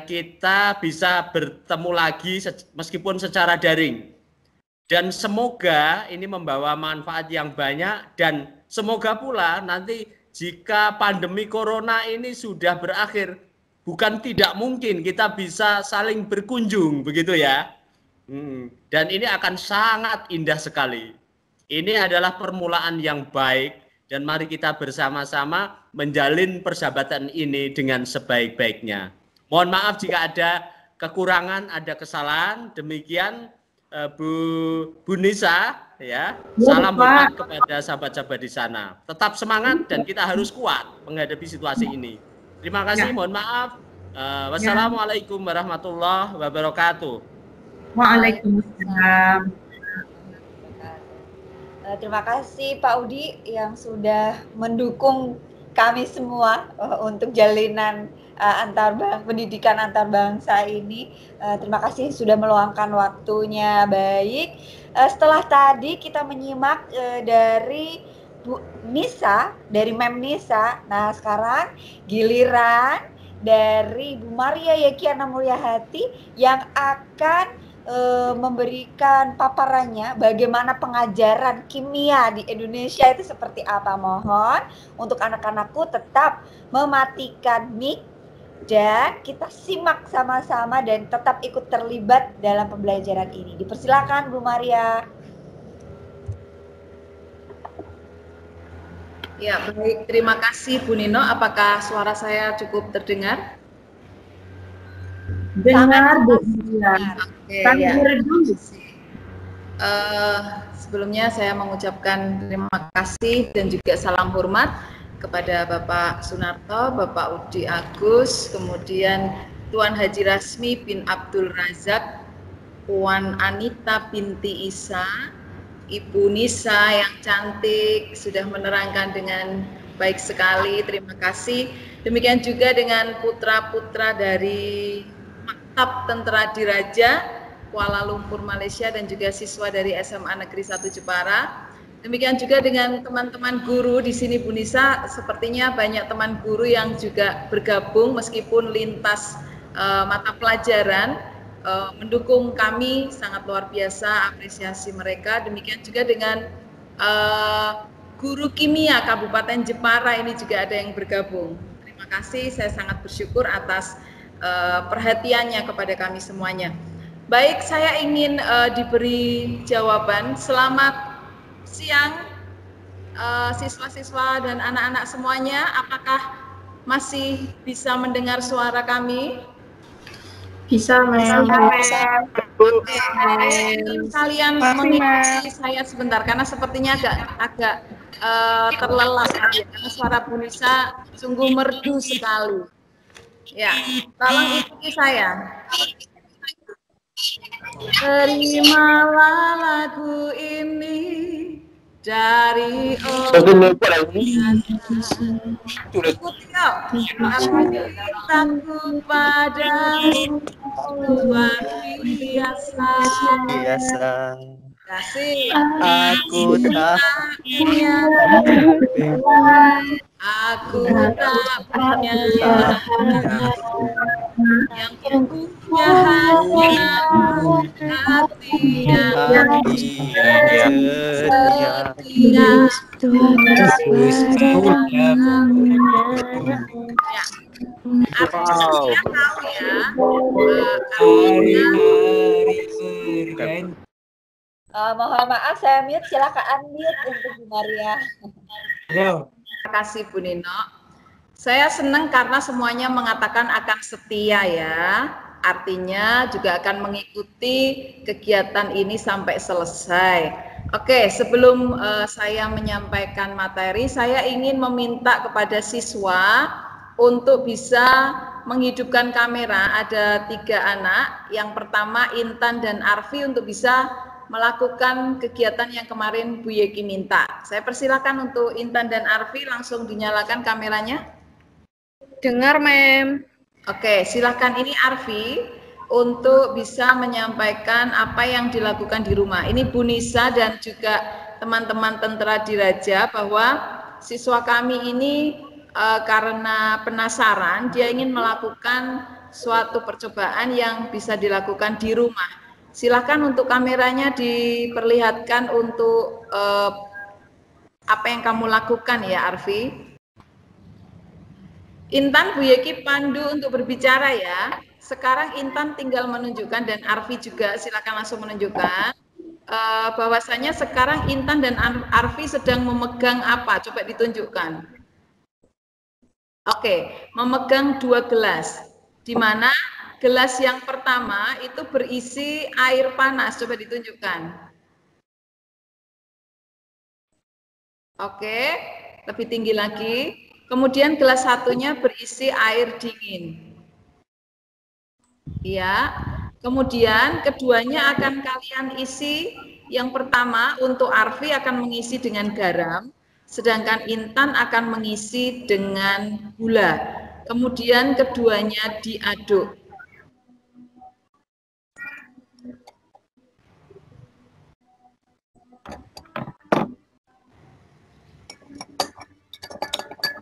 kita bisa bertemu lagi meskipun secara daring. Dan semoga ini membawa manfaat yang banyak, dan semoga pula nanti jika pandemi corona ini sudah berakhir, bukan tidak mungkin kita bisa saling berkunjung, begitu ya. Dan ini akan sangat indah sekali. Ini adalah permulaan yang baik, dan mari kita bersama-sama menjalin persahabatan ini dengan sebaik-baiknya. Mohon maaf jika ada kekurangan, ada kesalahan. Demikian Bu Nisa, ya. Salam hormat kepada sahabat-sahabat di sana. Tetap semangat dan kita harus kuat menghadapi situasi ini. Terima kasih, mohon maaf. Wassalamualaikum warahmatullahi wabarakatuh. Waalaikumsalam. Terima kasih Pak Udi yang sudah mendukung kami semua untuk jalinan pendidikan antar bangsa ini. Terima kasih sudah meluangkan waktunya. Baik, setelah tadi kita menyimak dari Bu Nisa, dari Mem Nisa. Nah, sekarang giliran dari Bu Maria Yekiana Mulyahati yang akan memberikan paparannya bagaimana pengajaran kimia di Indonesia itu seperti apa. Mohon untuk anak-anakku tetap mematikan mic dan kita simak sama-sama dan tetap ikut terlibat dalam pembelajaran ini. Dipersilakan Bu Maria. Ya, baik. Terima kasih Bu Nino. Apakah suara saya cukup terdengar? Dengar, Bu. Oke, ya. Sebelumnya saya mengucapkan terima kasih dan juga salam hormat kepada Bapak Sunarto, Bapak Udi Agus, kemudian Tuan Haji Rasmi bin Abdul Razak, Puan Anita binti Isa, Ibu Nisa yang cantik sudah menerangkan dengan baik sekali, terima kasih. Demikian juga dengan putra-putra dari Maktab Tentara Diraja Kuala Lumpur, Malaysia, dan juga siswa dari SMA Negeri 1 Jepara. Demikian juga dengan teman-teman guru di sini Bu Nisa, sepertinya banyak teman guru yang juga bergabung meskipun lintas mata pelajaran, mendukung kami, sangat luar biasa, apresiasi mereka. Demikian juga dengan guru kimia Kabupaten Jepara ini juga ada yang bergabung. Terima kasih, saya sangat bersyukur atas perhatiannya kepada kami semuanya. Baik, saya ingin diberi jawaban. Selamat siang siswa-siswa dan anak-anak semuanya, apakah masih bisa mendengar suara kami? Bisa, Mem. Kalian mengikuti saya sebentar karena sepertinya agak terlelap karena suara Bu Nisa sungguh merdu sekali. Ya, tolong ikuti saya. Terimalah lagu ini dari orang takut padamu luar biasa. Kasih aku tak punya, aku tak punya yang punya hanya hati yang setia. Mohon maaf, saya mute. Silakan unmute untuk Bu Maria. Terima kasih Bu Nino. Saya senang karena semuanya mengatakan akan setia ya. Artinya juga akan mengikuti kegiatan ini sampai selesai. Oke, sebelum saya menyampaikan materi, saya ingin meminta kepada siswa untuk bisa menghidupkan kamera. Ada 3 anak. Yang pertama Intan dan Arfi untuk bisa melakukan kegiatan yang kemarin Bu Yeki minta. Saya persilakan untuk Intan dan Arfi langsung dinyalakan kameranya. Dengar, Mem. Oke, silakan. Ini Arfi untuk bisa menyampaikan apa yang dilakukan di rumah. Ini Bu Nisa dan juga teman-teman Tentara Diraja bahwa siswa kami ini karena penasaran, dia ingin melakukan suatu percobaan yang bisa dilakukan di rumah. Silakan untuk kameranya diperlihatkan untuk apa yang kamu lakukan ya Arfi. Intan, Bu Yeki pandu untuk berbicara ya. Sekarang Intan tinggal menunjukkan dan Arfi juga silakan langsung menunjukkan bahwasanya sekarang Intan dan Arfi sedang memegang apa? Coba ditunjukkan. Oke, memegang 2 gelas. Di mana gelas yang pertama itu berisi air panas. Coba ditunjukkan. Oke, lebih tinggi lagi. Kemudian gelas satunya berisi air dingin. Ya. Kemudian keduanya akan kalian isi. Yang pertama untuk Arfi akan mengisi dengan garam, sedangkan Intan akan mengisi dengan gula. Kemudian keduanya diaduk.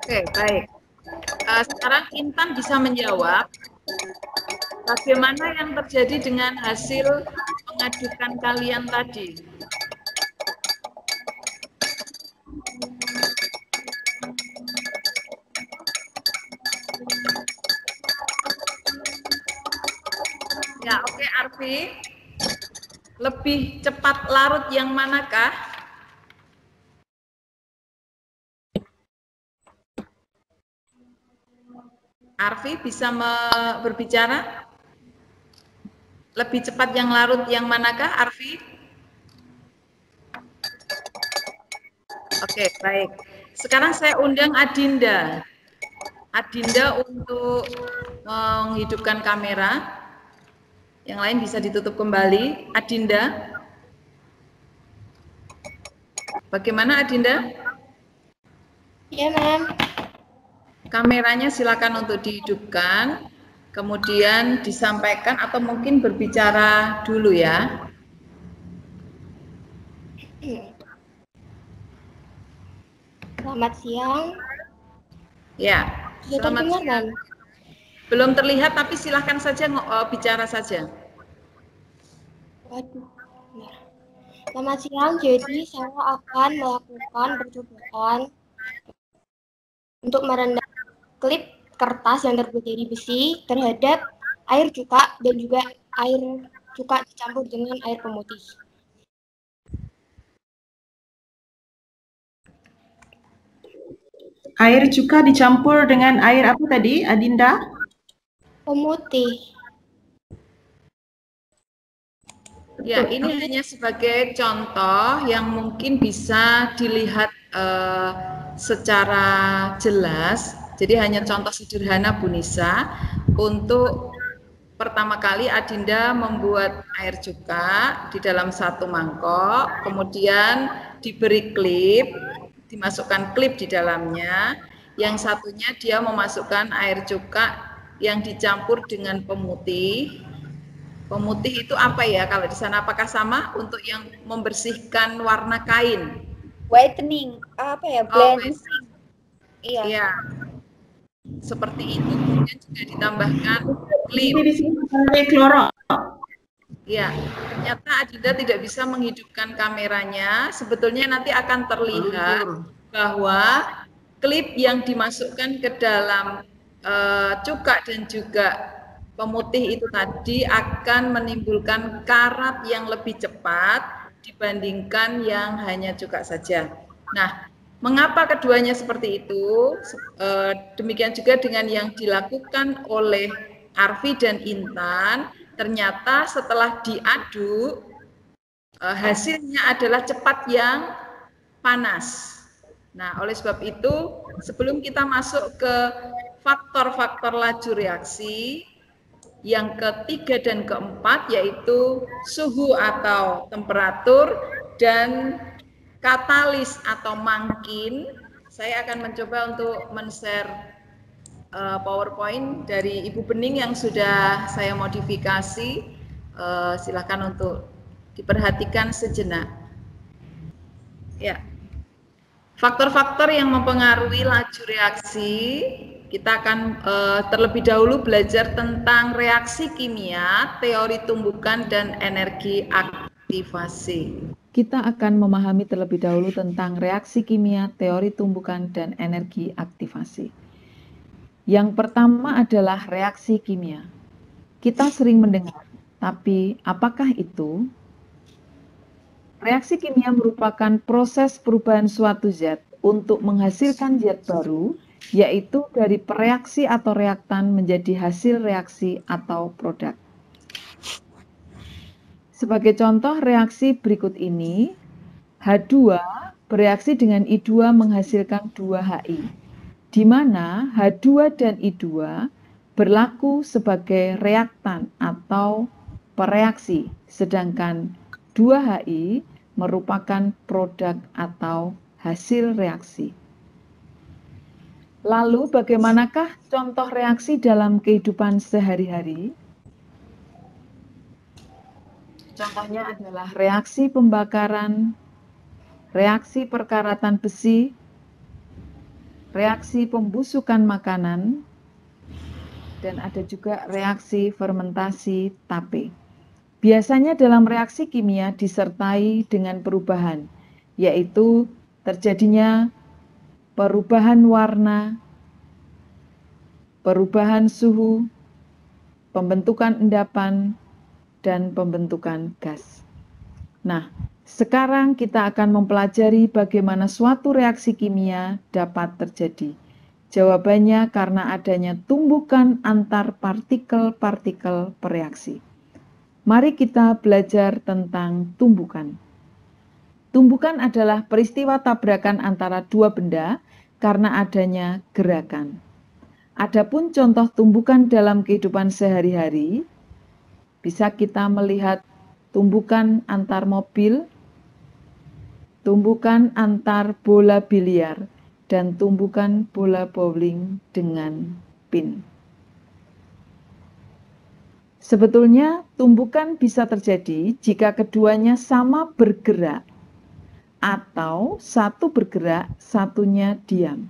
Oke, baik. Sekarang Intan bisa menjawab bagaimana yang terjadi dengan hasil mengadukan kalian tadi. Ya, oke Arfi. Lebih cepat larut yang manakah? Arfi bisa berbicara? Lebih cepat yang larut yang manakah, Arfi? Oke, baik. Sekarang saya undang Adinda. Adinda untuk menghidupkan kamera. Yang lain bisa ditutup kembali. Adinda. Bagaimana Adinda? Ya, Mem. Kameranya silakan untuk dihidupkan, kemudian disampaikan atau mungkin berbicara dulu ya. Selamat siang. Ya, selamat siang. Belum terlihat tapi silahkan saja bicara saja. Waduh. Selamat siang, jadi saya akan melakukan percobaan untuk merendam klip kertas yang terbuat dari besi terhadap air cuka dan juga air cuka dicampur dengan air pemutih. Air cuka dicampur dengan air apa tadi, Adinda? Pemutih. Ya, ini hanya sebagai contoh yang mungkin bisa dilihat secara jelas. Jadi hanya contoh sederhana Bu Nisa. Untuk pertama kali Adinda membuat air cuka di dalam 1 mangkok, kemudian diberi klip, dimasukkan klip di dalamnya. Yang satunya dia memasukkan air cuka yang dicampur dengan pemutih. Pemutih itu apa ya kalau di sana? Apakah sama untuk yang membersihkan warna kain? Whitening, apa ya? Blending. Iya. Iya. Seperti itu. Kemudian juga ditambahkan klip. Di sini ada kloro. Ya, ternyata Adinda tidak bisa menghidupkan kameranya. Sebetulnya nanti akan terlihat bahwa klip yang dimasukkan ke dalam cuka dan juga pemutih itu tadi akan menimbulkan karat yang lebih cepat dibandingkan yang hanya cuka saja. Nah, mengapa keduanya seperti itu? Demikian juga dengan yang dilakukan oleh Arfi dan Intan, ternyata setelah diaduk, hasilnya adalah cepat yang panas. Nah, oleh sebab itu, sebelum kita masuk ke faktor-faktor laju reaksi, yang ketiga dan keempat yaitu suhu atau temperatur dan katalis atau mangkin. Saya akan mencoba untuk men-share PowerPoint dari Ibu Bening yang sudah saya modifikasi. Silakan untuk diperhatikan sejenak. Ya. Faktor-faktor yang mempengaruhi laju reaksi, kita akan terlebih dahulu belajar tentang reaksi kimia, teori tumbukan, dan energi aktivasi. Kita akan memahami terlebih dahulu tentang reaksi kimia, teori tumbukan, dan energi aktivasi. Yang pertama adalah reaksi kimia. Kita sering mendengar, tapi apakah itu? Reaksi kimia merupakan proses perubahan suatu zat untuk menghasilkan zat baru, yaitu dari pereaksi atau reaktan menjadi hasil reaksi atau produk. Sebagai contoh reaksi berikut ini, H2 bereaksi dengan I2 menghasilkan 2HI, di mana H2 dan I2 berlaku sebagai reaktan atau pereaksi, sedangkan 2HI merupakan produk atau hasil reaksi. Lalu bagaimanakah contoh reaksi dalam kehidupan sehari-hari? Contohnya adalah reaksi pembakaran, reaksi perkaratan besi, reaksi pembusukan makanan, dan ada juga reaksi fermentasi tape. Biasanya dalam reaksi kimia disertai dengan perubahan, yaitu terjadinya perubahan warna, perubahan suhu, pembentukan endapan, dan pembentukan gas. Nah, sekarang kita akan mempelajari bagaimana suatu reaksi kimia dapat terjadi. Jawabannya karena adanya tumbukan antar partikel-partikel pereaksi. Mari kita belajar tentang tumbukan. Tumbukan adalah peristiwa tabrakan antara dua benda karena adanya gerakan. Adapun contoh tumbukan dalam kehidupan sehari-hari, bisa kita melihat tumbukan antar mobil, tumbukan antar bola biliar, dan tumbukan bola bowling dengan pin. Sebetulnya tumbukan bisa terjadi jika keduanya sama bergerak atau satu bergerak, satunya diam.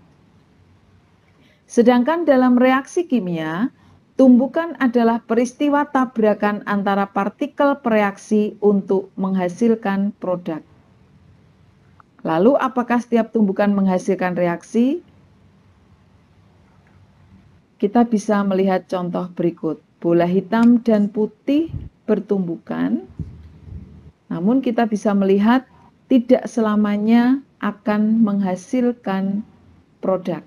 Sedangkan dalam reaksi kimia, tumbukan adalah peristiwa tabrakan antara partikel pereaksi untuk menghasilkan produk. Lalu apakah setiap tumbukan menghasilkan reaksi? Kita bisa melihat contoh berikut. Bola hitam dan putih bertumbukan, namun kita bisa melihat tidak selamanya akan menghasilkan produk.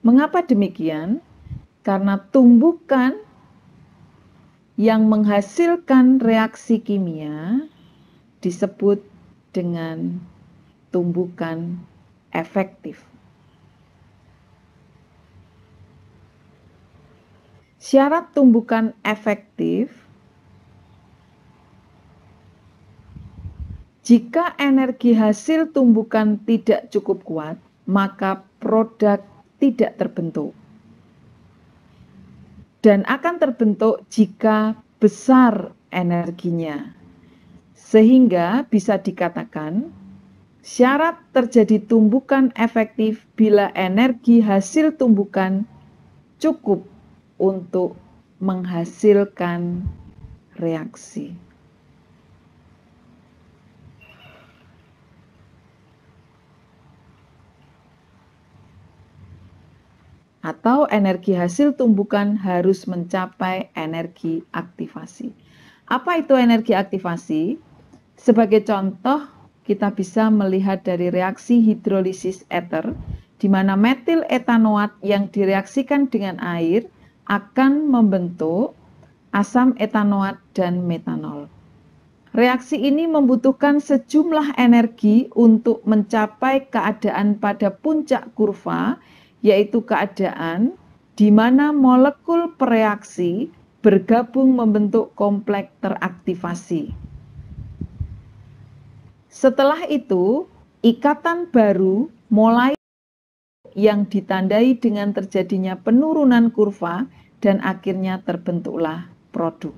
Mengapa demikian? Karena tumbukan yang menghasilkan reaksi kimia disebut dengan tumbukan efektif. Syarat tumbukan efektif, jika energi hasil tumbukan tidak cukup kuat, maka produk tidak terbentuk. Dan akan terbentuk jika besar energinya. Sehingga bisa dikatakan syarat terjadi tumbukan efektif bila energi hasil tumbukan cukup untuk menghasilkan reaksi. atau energi hasil tumbukan harus mencapai energi aktivasi. Apa itu energi aktivasi? Sebagai contoh, kita bisa melihat dari reaksi hidrolisis ether, di mana metil etanoat yang direaksikan dengan air akan membentuk asam etanoat dan metanol. Reaksi ini membutuhkan sejumlah energi untuk mencapai keadaan pada puncak kurva, yaitu keadaan di mana molekul pereaksi bergabung membentuk kompleks teraktivasi. Setelah itu, ikatan baru mulai yang ditandai dengan terjadinya penurunan kurva dan akhirnya terbentuklah produk.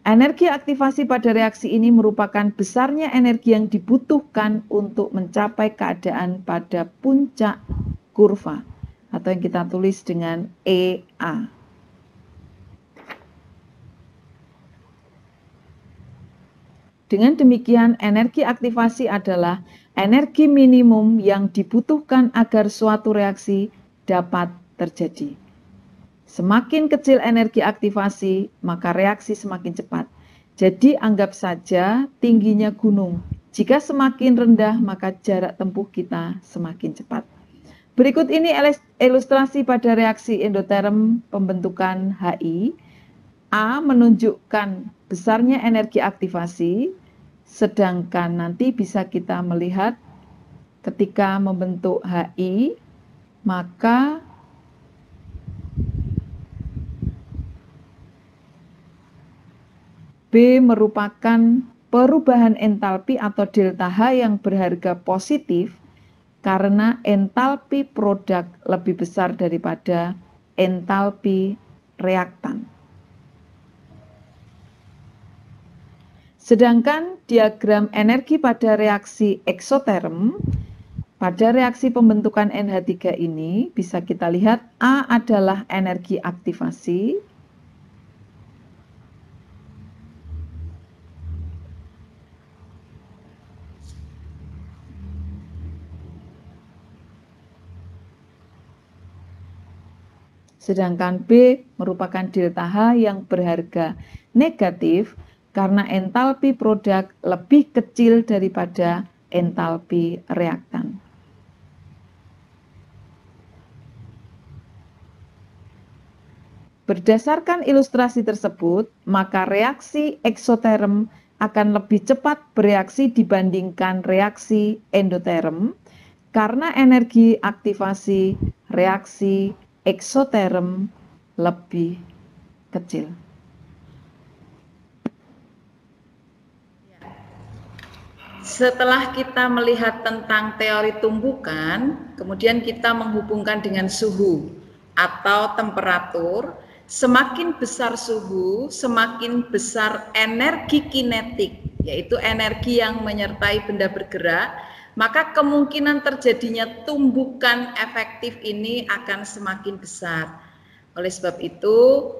Energi aktivasi pada reaksi ini merupakan besarnya energi yang dibutuhkan untuk mencapai keadaan pada puncak kurva, atau yang kita tulis dengan EA. Dengan demikian, energi aktivasi adalah energi minimum yang dibutuhkan agar suatu reaksi dapat terjadi. Semakin kecil energi aktivasi, maka reaksi semakin cepat. Jadi anggap saja tingginya gunung. Jika semakin rendah, maka jarak tempuh kita semakin cepat. Berikut ini ilustrasi pada reaksi endoterm pembentukan HI. A menunjukkan besarnya energi aktivasi, sedangkan nanti bisa kita melihat ketika membentuk HI, maka B merupakan perubahan entalpi atau delta H yang berharga positif karena entalpi produk lebih besar daripada entalpi reaktan. Sedangkan diagram energi pada reaksi eksoterm, pada reaksi pembentukan NH3 ini bisa kita lihat A adalah energi aktivasi, sedangkan B merupakan delta H yang berharga negatif karena entalpi produk lebih kecil daripada entalpi reaktan. Berdasarkan ilustrasi tersebut, maka reaksi eksoterm akan lebih cepat bereaksi dibandingkan reaksi endoterm karena energi aktivasi reaksi eksoterm lebih kecil. Setelah kita melihat tentang teori tumbukan, kemudian kita menghubungkan dengan suhu atau temperatur. Semakin besar suhu, semakin besar energi kinetik, yaitu energi yang menyertai benda bergerak, maka kemungkinan terjadinya tumbukan efektif ini akan semakin besar. Oleh sebab itu,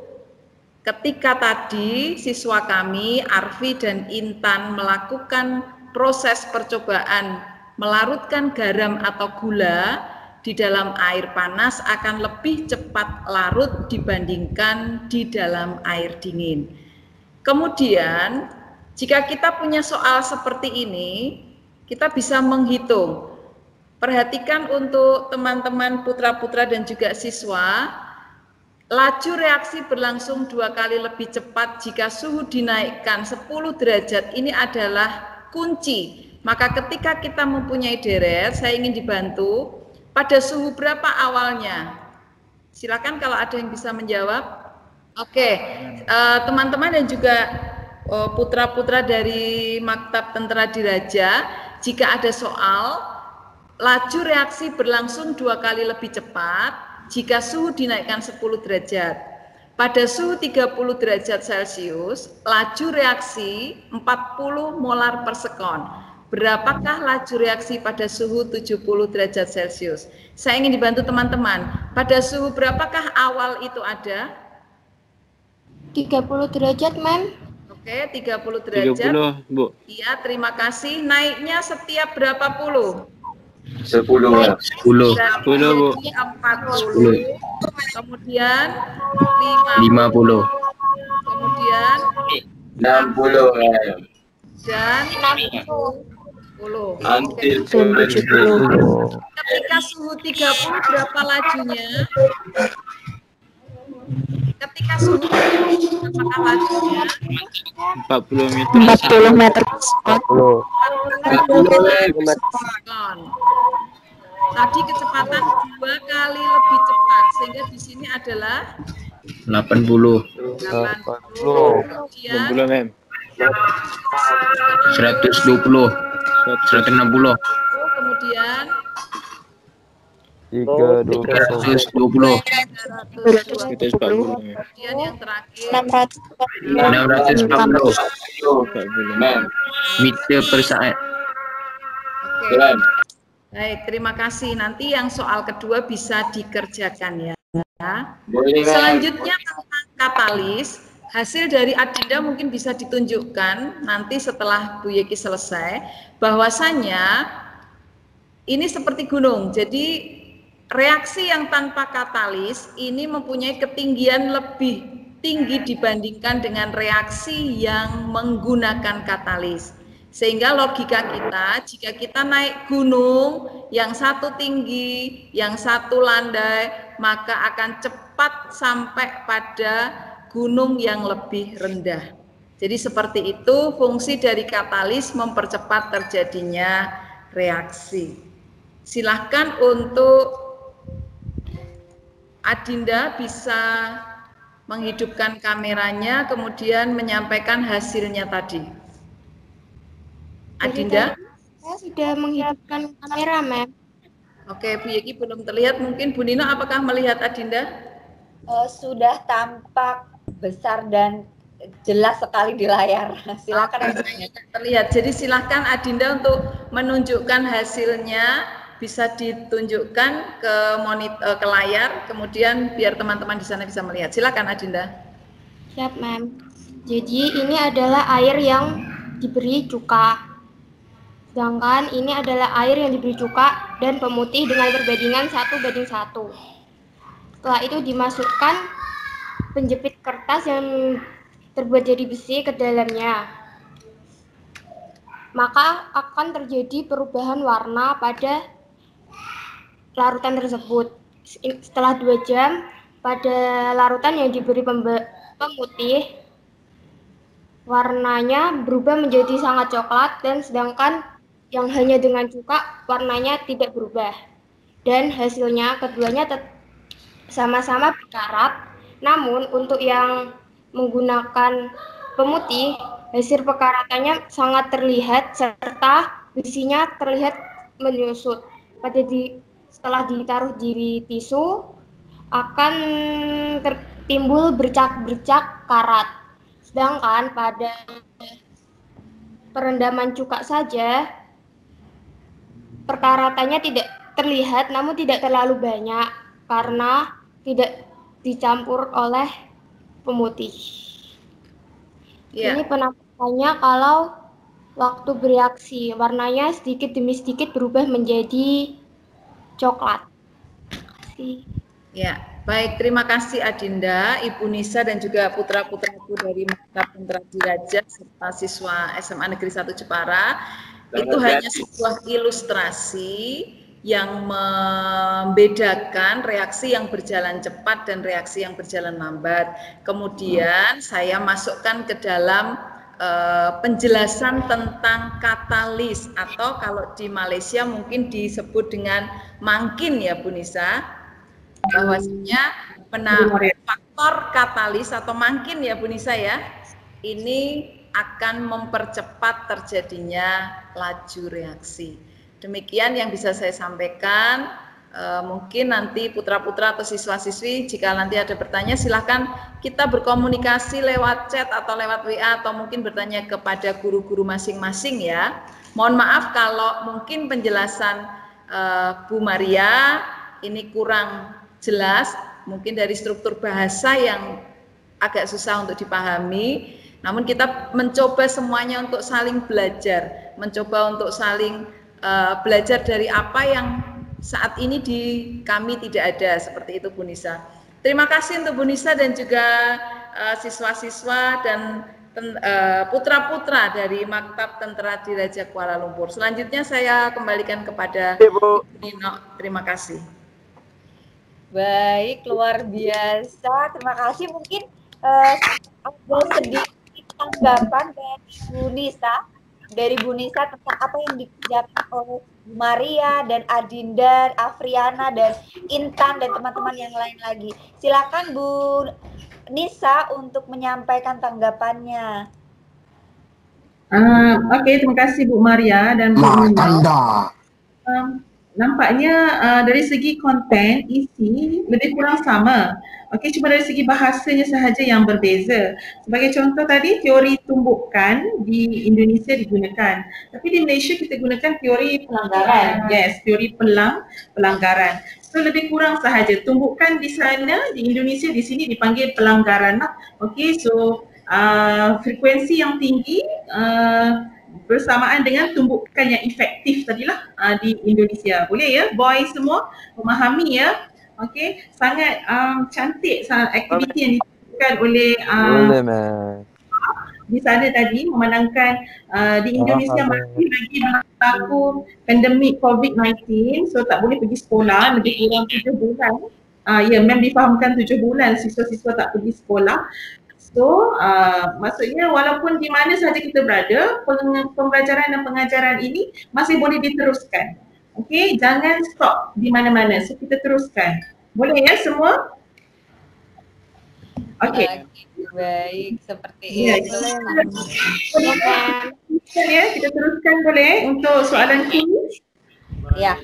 ketika tadi siswa kami, Arfi dan Intan, melakukan proses percobaan melarutkan garam atau gula di dalam air panas akan lebih cepat larut dibandingkan di dalam air dingin. Kemudian, jika kita punya soal seperti ini, kita bisa menghitung. Perhatikan untuk teman-teman putra-putra dan juga siswa, laju reaksi berlangsung 2 kali lebih cepat jika suhu dinaikkan 10 derajat. Ini adalah kunci. Maka ketika kita mempunyai deret, saya ingin dibantu, pada suhu berapa awalnya? Silakan kalau ada yang bisa menjawab. Oke, teman-teman dan juga putra-putra dari Maktab Tentara Diraja, jika ada soal, laju reaksi berlangsung 2 kali lebih cepat jika suhu dinaikkan 10 derajat. Pada suhu 30 derajat Celcius, laju reaksi 40 molar per sekon. Berapakah laju reaksi pada suhu 70 derajat Celcius? Saya ingin dibantu teman-teman. Pada suhu berapakah awal itu ada? 30 derajat, Mem. Oke, 30 derajat. 30, Bu. Iya, terima kasih. Naiknya setiap berapa puluh? 10. 10. Bu. 40. Kemudian 50. Kemudian 60. Dan 60. Hampir 70. Ketika suhu 30 berapa lajunya? Ketika suhu 30 berapa lajunya? 40 meter. 40 meter per sekon. 40 meter per sekon. Tadi kecepatan 2 kali lebih cepat sehingga di sini adalah 80. 80. Kemudian 120. 160. Kemudian 320. Kemudian yang terakhir 640 meter per saat. Oke. Baik, terima kasih. Nanti yang soal kedua bisa dikerjakan ya. Selanjutnya tentang katalis. Hasil dari Adinda mungkin bisa ditunjukkan nanti setelah Bu Yeki selesai, bahwasanya ini seperti gunung. Jadi reaksi yang tanpa katalis ini mempunyai ketinggian lebih tinggi dibandingkan dengan reaksi yang menggunakan katalis. Sehingga logika kita, jika kita naik gunung, yang satu tinggi, yang satu landai, maka akan cepat sampai pada gunung yang lebih rendah. Jadi seperti itu fungsi dari katalis mempercepat terjadinya reaksi. Silahkan untuk Adinda bisa menghidupkan kameranya kemudian menyampaikan hasilnya tadi. Adinda? Saya sudah menghidupkan kamera, Mem. Oke, Bu Yeki belum terlihat. Mungkin Bu Nino apakah melihat Adinda? Sudah tampak besar dan jelas sekali di layar. Silakan. Terlihat. Jadi silakan Adinda untuk menunjukkan hasilnya, bisa ditunjukkan ke monitor, ke layar, kemudian biar teman-teman di sana bisa melihat. Silakan Adinda. Siap, Mem. Jadi ini adalah air yang diberi cuka. Sedangkan ini adalah air yang diberi cuka dan pemutih dengan perbandingan 1:1. Setelah itu dimasukkan penjepit kertas yang terbuat dari besi ke dalamnya. Maka akan terjadi perubahan warna pada larutan tersebut. Setelah 2 jam, pada larutan yang diberi pemutih, warnanya berubah menjadi sangat coklat, dan sedangkan yang hanya dengan cuka warnanya tidak berubah. Dan hasilnya keduanya sama-sama berkarat. Namun untuk yang menggunakan pemutih, hasil pekaratannya sangat terlihat serta besinya terlihat menyusut. Setelah ditaruh di tisu akan timbul bercak-bercak karat. Sedangkan pada perendaman cuka saja perkaratannya tidak terlihat, namun tidak terlalu banyak karena tidak dicampur oleh pemutih. Ini penampakannya kalau waktu bereaksi, warnanya sedikit demi sedikit berubah menjadi coklat. Ya, baik, terima kasih Adinda, Ibu Nisa dan juga putra-putraku dari Maktab Putra Dirajat serta siswa SMA Negeri 1 Jepara. Itu hanya sebuah ilustrasi yang membedakan reaksi yang berjalan cepat dan reaksi yang berjalan lambat. Kemudian saya masukkan ke dalam penjelasan tentang katalis, atau kalau di Malaysia mungkin disebut dengan mangkin ya Bu Nisa, bahwasanya faktor katalis atau mangkin ya Bu Nisa ya, ini akan mempercepat terjadinya laju reaksi. Demikian yang bisa saya sampaikan. Mungkin nanti putra-putra atau siswa-siswi jika nanti ada bertanya silahkan kita berkomunikasi lewat chat atau lewat WA atau mungkin bertanya kepada guru-guru masing-masing ya. Mohon maaf kalau mungkin penjelasan Bu Maria ini kurang jelas, mungkin dari struktur bahasa yang agak susah untuk dipahami. Namun kita mencoba semuanya untuk saling belajar, mencoba untuk saling belajar dari apa yang saat ini di kami tidak ada, seperti itu Bu Nisa. Terima kasih untuk Bu Nisa dan juga siswa-siswa dan putra-putra dari Maktab Tentara Diraja Kuala Lumpur. Selanjutnya saya kembalikan kepada Ibu Nino. Terima kasih. Baik, luar biasa. Terima kasih. Mungkin ada sedikit tanggapan dari Bu Nisa tentang apa yang dikerjakan oleh Bu Maria dan Adinda, Afriana dan Intan dan teman-teman yang lain lagi. Silakan Bu Nisa untuk menyampaikan tanggapannya. Oke, terima kasih Bu Maria dan Bu Nina. Nampaknya dari segi konten, isi lebih kurang sama. Okey, cuma dari segi bahasanya sahaja yang berbeza. Sebagai contoh tadi, teori tumbukan di Indonesia digunakan. Tapi di Malaysia kita gunakan teori pelanggaran. Yes, teori pelanggaran. So lebih kurang sahaja. Tumbukan di sana, di Indonesia, di sini dipanggil pelanggaran. Okey, so frekuensi yang tinggi bersamaan dengan tumbukan yang efektif tadilah di Indonesia. Boleh ya, boys semua memahami ya. Okey, sangat cantik aktiviti yang dilakukan oleh di sana tadi, memandangkan di Indonesia masih lagi berlaku pandemik COVID-19, so tak boleh pergi sekolah lebih kurang 7 bulan. Ya, memang difahamkan 7 bulan siswa-siswa tak pergi sekolah. So, maksudnya walaupun di mana sahaja kita berada, pembelajaran dan pengajaran ini masih boleh diteruskan. Okey, jangan stop di mana-mana. So, kita teruskan. Boleh ya semua? Okey. Baik, seperti itu. Ya, kita teruskan boleh untuk soalan kuis? Ya.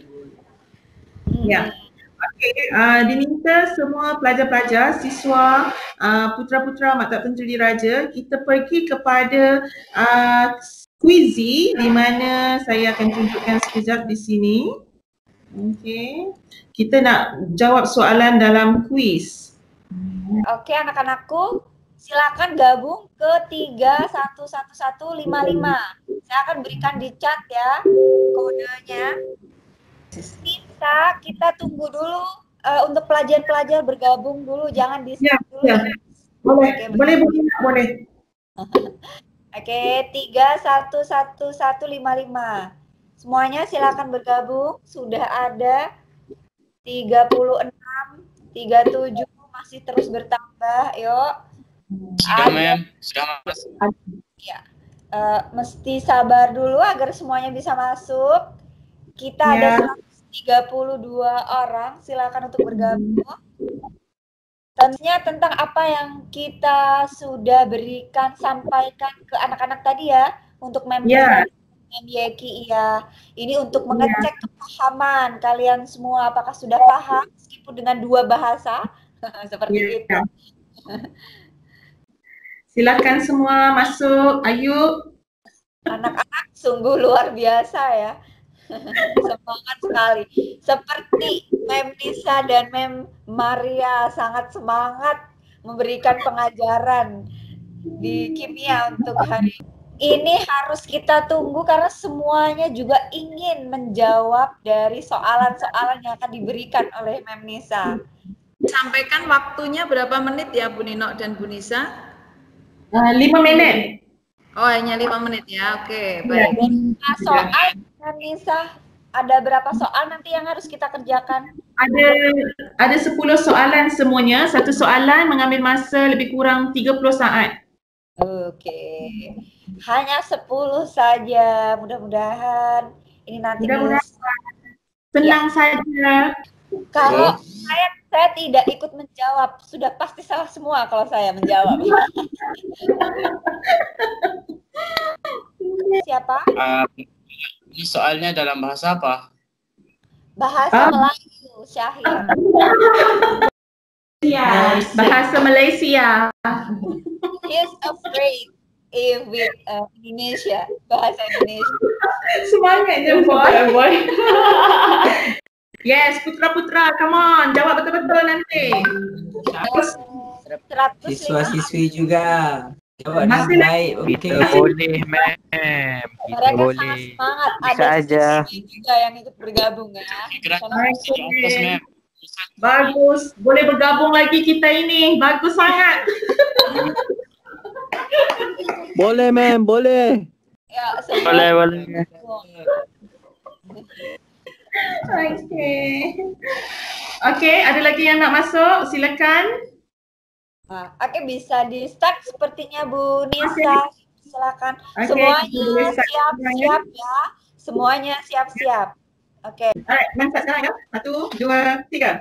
Ya. Okey, diminta semua pelajar-pelajar, siswa, putra-putra Maktab Tentera Diraja, kita pergi kepada kuizi di mana saya akan tunjukkan sekejap di sini. Okey, kita nak jawab soalan dalam kuis. Oke, anak-anakku, silakan gabung ke 3111155. Saya akan berikan di chat ya kodenya. Kita tunggu dulu untuk pelajar-pelajar bergabung dulu, jangan di skip dulu. Ya. Boleh, Oke, boleh Bu Nina, boleh. Oke, 3111155. Semuanya silakan bergabung. Sudah ada 36, 37 masih terus bertambah. Yuk. Sudah, Mem. Sudah, Mas. Ya. Mesti sabar dulu agar semuanya bisa masuk. Kita ada 132 orang. Silakan untuk bergabung. Tentunya tentang apa yang kita sudah berikan, sampaikan ke anak-anak tadi ya, untuk member Yeki ya. Ini untuk mengecek kepahaman kalian semua, apakah sudah paham meskipun dengan 2 bahasa seperti itu. Silakan semua masuk. Ayo. Anak-anak sungguh luar biasa ya. Semangat sekali. Seperti Mem Nisa dan Mem Maria sangat semangat memberikan pengajaran di kimia untuk hari ini. Harus kita tunggu karena semuanya juga ingin menjawab dari soalan-soalan yang akan diberikan oleh Mem Nisa. Sampaikan waktunya berapa menit ya Bu Nino dan Bu Nisa? 5 menit. Oh, hanya 5 menit ya. Oke, baik. Nah, soal Mem Nisa, ada berapa soal nanti yang harus kita kerjakan? Ada 10 soalan semuanya. Satu soalan mengambil masa lebih kurang 30 saat. Oke. Hanya 10 saja. Mudah-mudahan ini nanti senang saja. Kalau saya tidak ikut menjawab, sudah pasti salah semua kalau saya menjawab. Siapa? Ini soalnya dalam bahasa apa? Bahasa Melayu, Syahir. Bahasa Malaysia. He's afraid if with Indonesia, bahasa Indonesia. Semangatnya boy. Yes, putra-putra, come on, jawab betul-betul nanti. Siswa-siswi juga. Jawab Masih dengan baik. Kita Okey. boleh, ma'am. Kita Mereka sangat boleh. semangat. Bisa Ada aja. siswi juga yang ikut bergabung ya. Okey. Bagus. Boleh bergabung lagi kita ini. Bagus sangat. Boleh, ma'am. Boleh. Ya, Boleh, boleh. Okey. Okey, ada lagi yang nak masuk? Silakan. Oke, bisa di start sepertinya Bu Nisa. Silakan. Oke, Semuanya boleh start siap-siap ya. Semuanya siap-siap. Oke. Alright, main start sekarang ya. 1, 2, 3.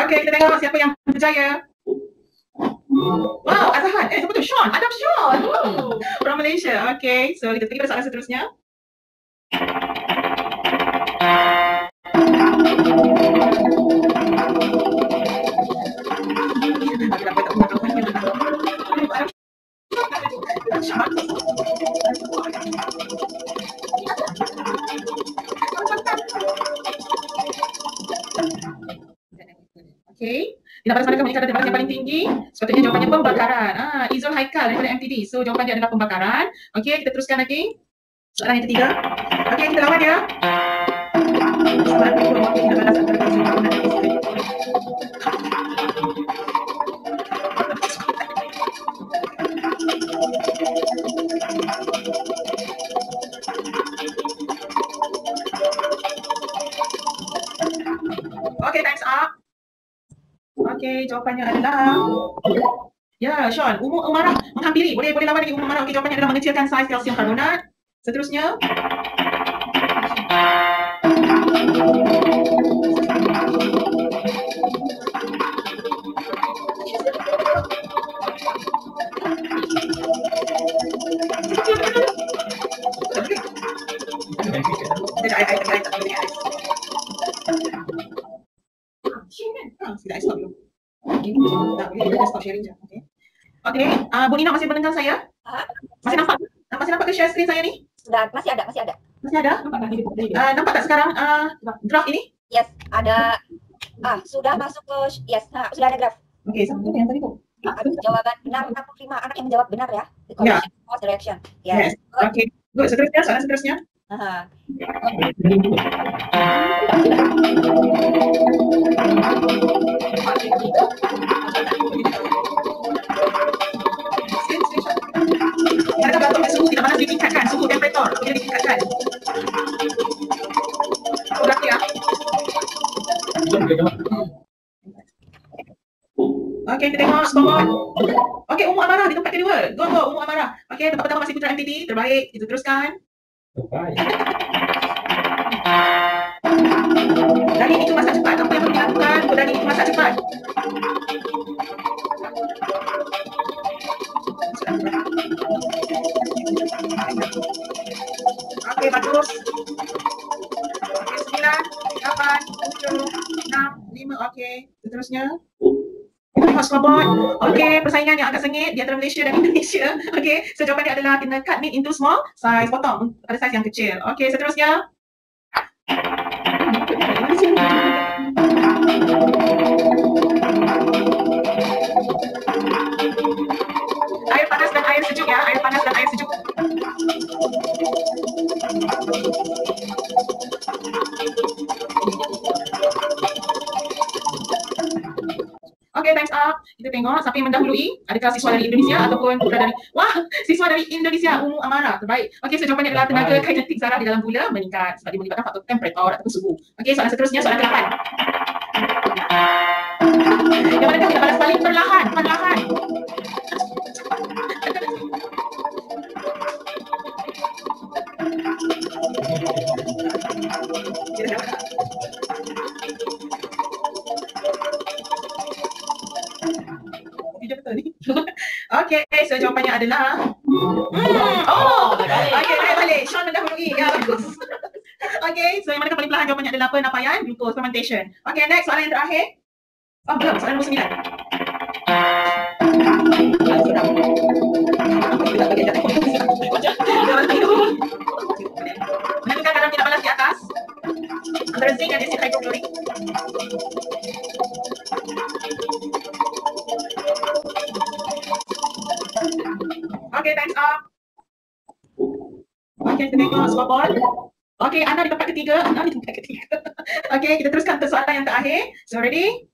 Okey, kita tengok siapa yang berjaya. Wow, Azhan. Siapa tu? Sean. Adam Sean. From Malaysia. Okey, so kita pergi pada soalan seterusnya. Okey. Di dapat mana komunikasi tempat yang paling tinggi? Sepatutnya jawapannya pembakaran. Izul Haikal daripada MTD. So jawapan dia adalah pembakaran. Okey, kita teruskan lagi. Soalan yang ketiga. Okey, kita lawan ya. Soalan berikut waktu kita balas antara jawapan dan istri. Okey, time's up. Okey, jawapannya adalah ya, Sean, umur amarah menghampiri. Boleh lawan lagi umur amarah. Okey, jawapannya adalah mengecilkan saiz kalsium karbonat. Seterusnya. Sudah stop dulu. Okey, kita stop sharing je. Okey. Okey, Bu Nina masih mendengar saya? Masih nampak? Masih nampak ke share screen saya ni? Sudah, masih ada, masih ada. Masih ada? Nampak tak sekarang draft ini? Yes, ada. Sudah masuk ke yes. Sudah ada graf. Okey, sama yang tadi tu. Jawaban benar 65 anak yang menjawab benar ya. The Ya. correction was direction. Yes. Okey. Good. Seterusnya, soalan seterusnya. Mereka berlaku suhu tidak panas ditingkatkan, suhu temperatur tidak ditingkatkan. Apa berarti ya? Okey, kita tengok skor. Okey, umur amarah di tempat kedua. Go, umur amarah. Okey, tempat pertama masih Putra MTD. Terbaik. Kita teruskan. Daging itu masak cepat. Apa yang perlu dilakukan untuk daging itu masak cepat? Okey, bagus. Okey, 9, 8, 7, 6, 5. Okey, seterusnya. Tengok scoreboard. Okey, persaingan yang agak sengit di antara Malaysia dan Indonesia. Okey, so jawapannya adalah kena cut meat into small size, potong pada saiz yang kecil. Okey, seterusnya. Air panas dan air sejuk ya, air panas dan air sejuk. Okey, time's up. Kita tengok siapa yang mendahului. Adakah siswa dari Indonesia ataupun putra dari siswa dari Indonesia, Ummu Amarah. Terbaik. Okey, so jawapannya adalah tenaga kinetik zarah di dalam gula meningkat sebab dia melibatkan faktor temperatur ataupun suhu. Okey, soalan seterusnya, soalan ke-8. Yang manakah kita balas balik perlahan? Okey, so jawapannya adalah okey, balik. Sean mendahului. Ya, bagus. Okay, so yang mana paling perlahan jawapannya adalah penapaian glucose fermentation. Okay, next soalan yang terakhir. Oh, belum, soalan nombor 9. Menentukan kadar tidak balas di atas antara zinc dan asid hidroklorik. Okay, time's up. Okay, kita tengok scoreboard. Okay, Ana di tempat ketiga. Okay, kita teruskan ke soalan yang terakhir. So, ready?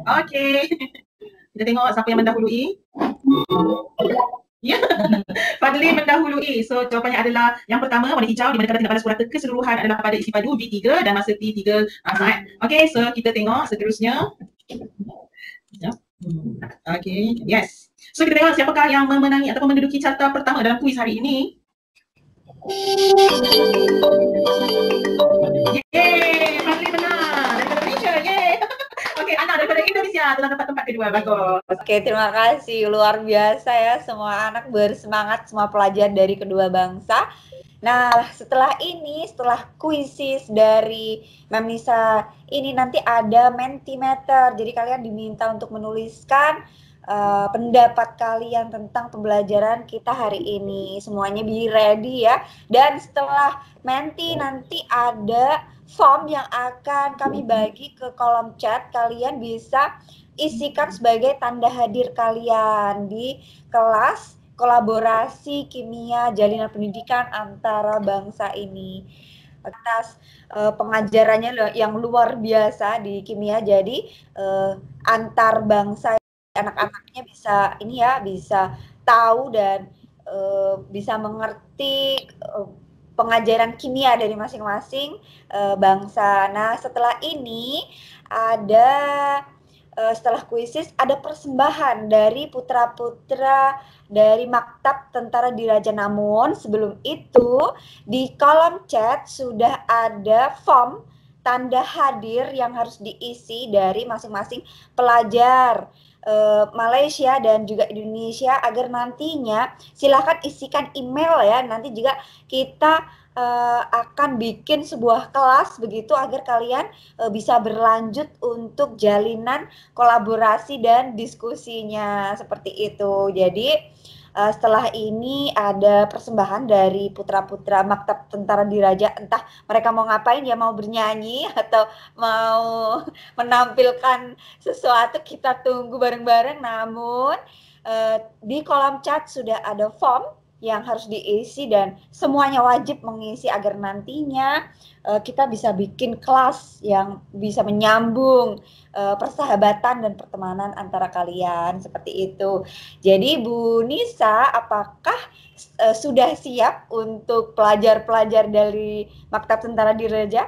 Okay. Kita tengok siapa yang mendahului. Ya, Fadli mendahului. So jawapannya adalah yang pertama warna hijau, di mana kadar tindak balas purata keseluruhan adalah pada isi padu B3 dan masa T3 saat. Okay, so kita tengok seterusnya. Okay, yes. So kita tengok siapakah yang memenangi ataupun menduduki carta pertama dalam kuis hari ini. Yeay, Fadli menang daripada Malaysia. Yeay. Okay, Ana daripada Indonesia telah dapat tempat kedua. Bagus. Oke, terima kasih. Luar biasa ya, semua anak bersemangat, semua pelajar dari kedua bangsa. Nah, setelah ini, setelah kuisis dari Mem Nisa, ini nanti ada Mentimeter. Jadi kalian diminta untuk menuliskan pendapat kalian tentang pembelajaran kita hari ini. Semuanya be ready ya. Dan setelah Menti nanti ada form yang akan kami bagi ke kolom chat. Kalian bisa isikan sebagai tanda hadir kalian di kelas kolaborasi kimia jalinan pendidikan antara bangsa ini. Atas pengajarannya yang luar biasa di kimia, jadi antar bangsa anak-anaknya bisa ini ya, bisa tahu dan bisa mengerti pengajaran kimia dari masing-masing bangsa. Nah, setelah ini ada setelah kuisis ada persembahan dari putra-putra dari Maktab Tentara Diraja. Namun sebelum itu di kolom chat sudah ada form tanda hadir yang harus diisi dari masing-masing pelajar Malaysia dan juga Indonesia, agar nantinya silahkan isikan email ya. Nanti juga kita akan bikin sebuah kelas begitu agar kalian bisa berlanjut untuk jalinan kolaborasi dan diskusinya seperti itu. Jadi setelah ini ada persembahan dari putra-putra Maktab Tentara Diraja, entah mereka mau ngapain ya, mau bernyanyi atau mau menampilkan sesuatu, kita tunggu bareng-bareng. Namun di kolom chat sudah ada form yang harus diisi dan semuanya wajib mengisi agar nantinya kita bisa bikin kelas yang bisa menyambung persahabatan dan pertemanan antara kalian seperti itu. Jadi Bu Nisa, apakah sudah siap untuk pelajar-pelajar dari Maktab Tentara Diraja?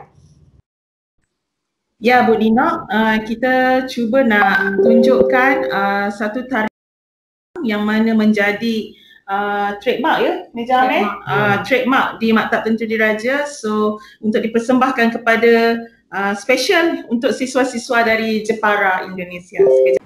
Ya Bu Nino, kita cuba nak tunjukkan satu tarian yang mana menjadi trademark ya, Meja Amir? Trademark di Maktab Tentera Diraja. So untuk dipersembahkan kepada special untuk siswa-siswa dari Jepara, Indonesia. Sekejap.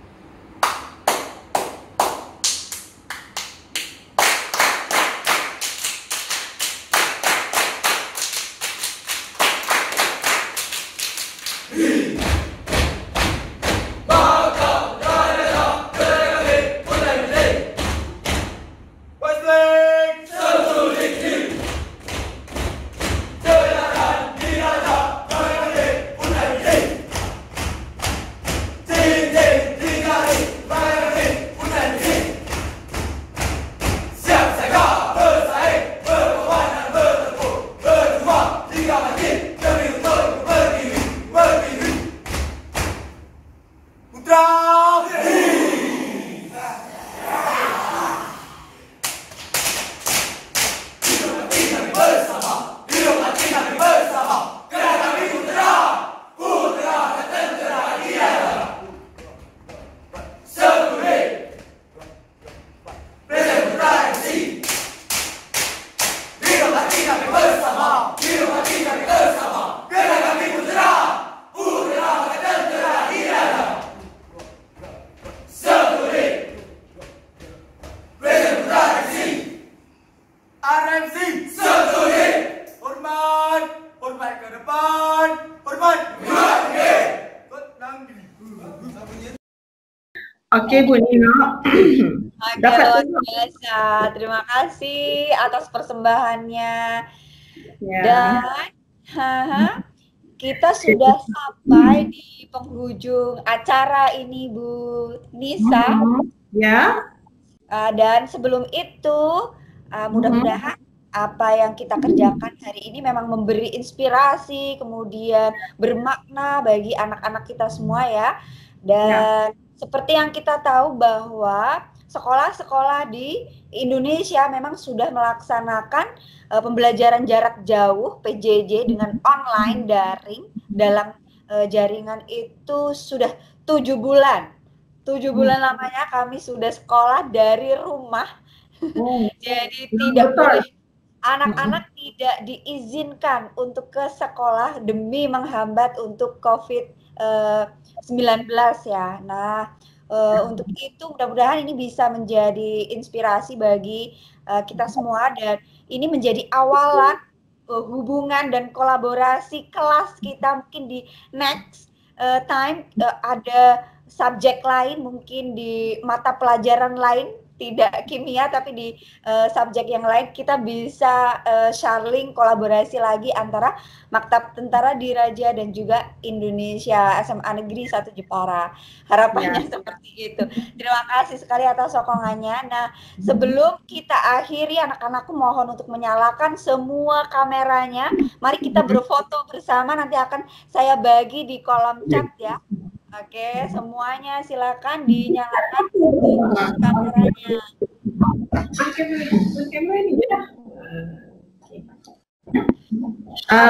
Ding, ding, ding. Okey Bu Nino. Oke, Dapat luar tengok. biasa. Terima kasih atas persembahannya. Ya. Dan kita sudah sampai di penghujung acara ini, Bu Nisa. Ya. Dan sebelum itu, mudah-mudahan apa yang kita kerjakan hari ini memang memberi inspirasi, kemudian bermakna bagi anak-anak kita semua ya. Dan seperti yang kita tahu bahwa sekolah-sekolah di Indonesia memang sudah melaksanakan pembelajaran jarak jauh PJJ dengan online daring dalam jaringan itu sudah 7 bulan. 7 bulan lamanya kami sudah sekolah dari rumah. Jadi tidak boleh, anak-anak tidak diizinkan untuk ke sekolah demi menghambat untuk COVID-19 ya. Nah, untuk itu mudah-mudahan ini bisa menjadi inspirasi bagi kita semua dan ini menjadi awalan hubungan dan kolaborasi kelas kita mungkin di next time ada subjek lain mungkin di mata pelajaran lain, tidak kimia tapi di subjek yang lain kita bisa sharing kolaborasi lagi antara Maktab Tentara Diraja dan juga Indonesia SMA Negeri 1 Jepara. Harapannya seperti itu. Terima kasih sekali atas sokongannya. Nah, sebelum kita akhiri, anak-anakku mohon untuk menyalakan semua kameranya. Mari kita berfoto bersama, nanti akan saya bagi di kolom chat ya. Oke, semuanya silakan dinyalakan kameranya.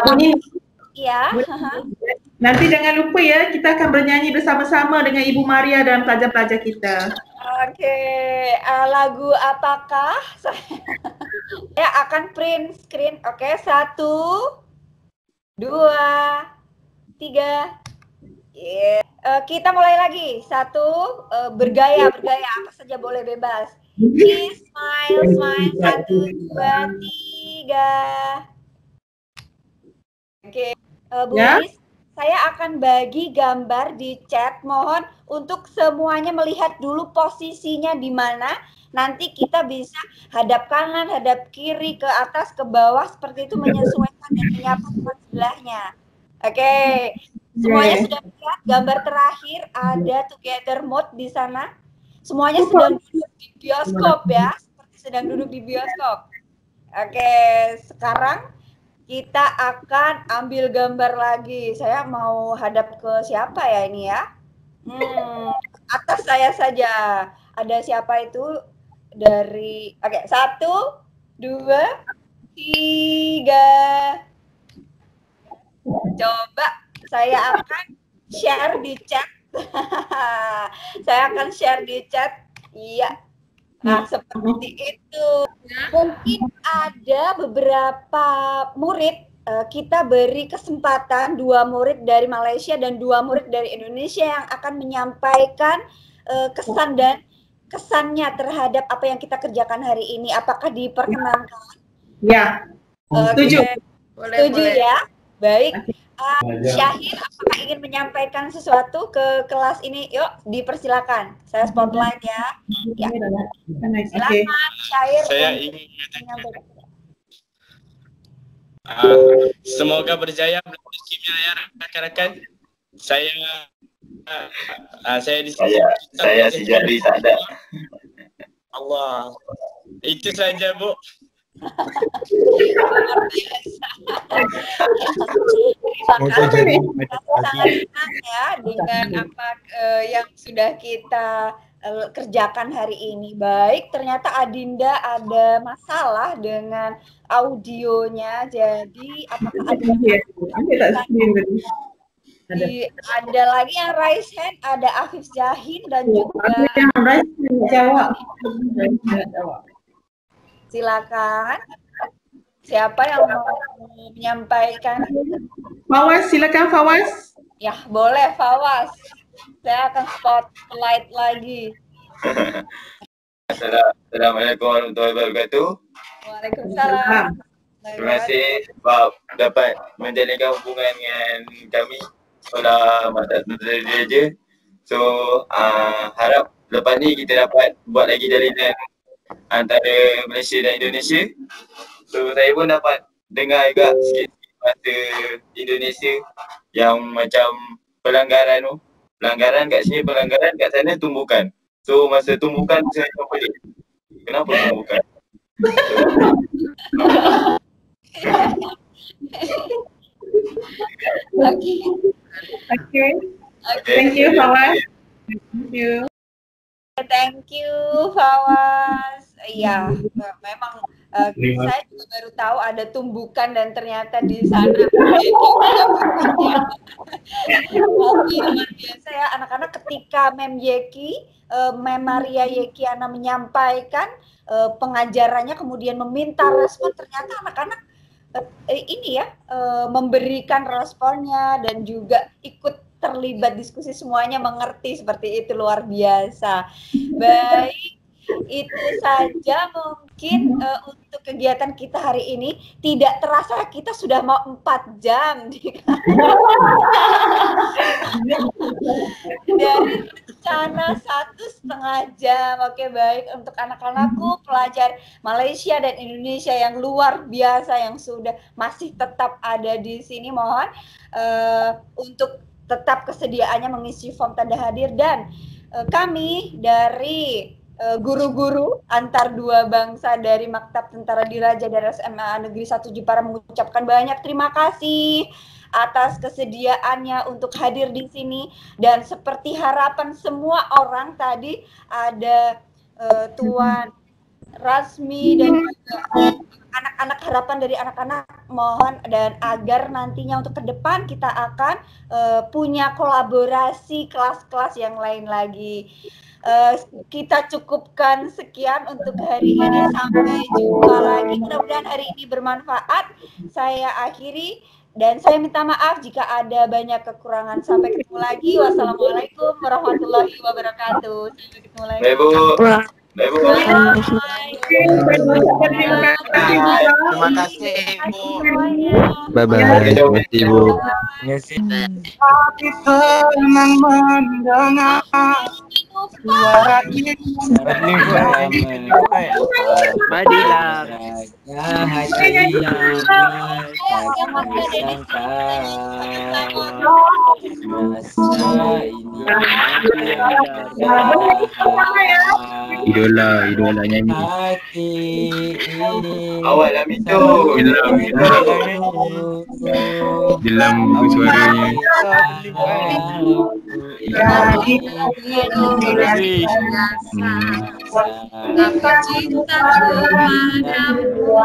Bunyi. Iya. Nanti jangan lupa ya, kita akan bernyanyi bersama-sama dengan Ibu Maria dan pelajar-pelajar kita. Oke, lagu apakah? Saya akan print screen. Oke, 1, 2, 3. Kita mulai lagi. 1, bergaya, apa saja boleh bebas. Cheese, smile, 1, 2, 3. Oke, Bu Nis, saya akan bagi gambar di chat. Mohon untuk semuanya melihat dulu posisinya di mana. Nanti kita bisa hadap kanan, hadap kiri, ke atas, ke bawah, seperti itu menyesuaikan dan menyapa teman sebelahnya. Oke. Semuanya sudah lihat gambar terakhir ada together mode di sana. Semuanya sedang duduk di bioskop ya, seperti sedang duduk di bioskop. Oke, sekarang kita akan ambil gambar lagi. Saya mau hadap ke siapa ya ini ya? Atas saya saja. Ada siapa itu dari? Oke, 1, 2, 3. Coba. Saya akan share di chat. Saya akan share di chat. Iya. Nah, seperti itu. Mungkin ada beberapa murid, kita beri kesempatan 2 murid dari Malaysia dan 2 murid dari Indonesia yang akan menyampaikan kesan dan kesannya terhadap apa yang kita kerjakan hari ini. Apakah diperkenankan? Ya. Setuju. Setuju ya. Baik. Syahir, apakah ingin menyampaikan sesuatu ke kelas ini? Yuk, dipersilakan. Saya spotlight ya. Ya. Silakan, Syahir. Saya ingin menyampaikan. Semoga berjaya belajar kimia ya rekan-rekan. Saya di sini. Saya sejari tak ada. Allah. Itu saja, Bu. Sangat senang ya dengan apa yang sudah kita kerjakan hari ini. Baik, ternyata Adinda ada masalah dengan audionya. Jadi apakah ada lagi yang raise hand? Ada Afif Jahin dan juga silakan. Siapa yang mau menyampaikan? Fawaz, silakan Fawaz. Ya, boleh Fawaz. Saya akan spotlight lagi. Assalamualaikum warahmatullahi wabarakatuh. Waalaikumsalam. Terima kasih sebab dapat menjalinkan hubungan dengan kami sekolah Maktab Tentara Diraja. So harap lepas ni kita dapat buat lagi jalinan antara Malaysia dan Indonesia. So saya pun dapat dengar juga sikit-sikit bahasa Indonesia yang macam pelanggaran tu. Pelanggaran kat sini, pelanggaran kat sana tumbukan. So masa tumbukan saya tak boleh. Kenapa tumbukan? Okay. Thank you, Fawaz. Thank you. Thank you, Fawaz. Iya, memang saya juga baru tahu ada tumbukan dan ternyata di sana Oke, luar biasa ya anak-anak ketika Mem Yeki, Mem Maria Yekiana menyampaikan pengajarannya kemudian meminta respon, ternyata anak-anak ini ya memberikan responnya dan juga ikut terlibat diskusi, semuanya mengerti, seperti itu, luar biasa. Baik, itu saja mungkin untuk kegiatan kita hari ini. Tidak terasa kita sudah mau 4 jam dari rencana 1,5 jam. Oke, baik, untuk anak-anakku pelajar Malaysia dan Indonesia yang luar biasa yang sudah masih tetap ada di sini, mohon untuk tetap kesediaannya mengisi form tanda hadir, dan kami dari guru-guru antar dua bangsa dari Maktab Tentara Diraja dari SMA Negeri 1 Jepara mengucapkan banyak terima kasih atas kesediaannya untuk hadir di sini. Dan seperti harapan semua orang tadi, ada Tuan Rasmi dan juga anak-anak, harapan dari anak-anak mohon dan agar nantinya untuk ke depan kita akan punya kolaborasi kelas-kelas yang lain lagi. Kita cukupkan sekian untuk hari ini, sampai jumpa lagi, mudah-mudahan hari ini bermanfaat. Saya akhiri dan saya minta maaf jika ada banyak kekurangan. Sampai ketemu lagi. Wassalamualaikum warahmatullahi wabarakatuh. Sampai ketemu lagi. Ibu. Terima kasih, Ibu. Bye-bye. Terima kasih, Ibu. Kita mendengar suara ini. Badilah. Idola nyanyi. Awal lah itu. Dalam suaranya. Apa cinta kepadamu.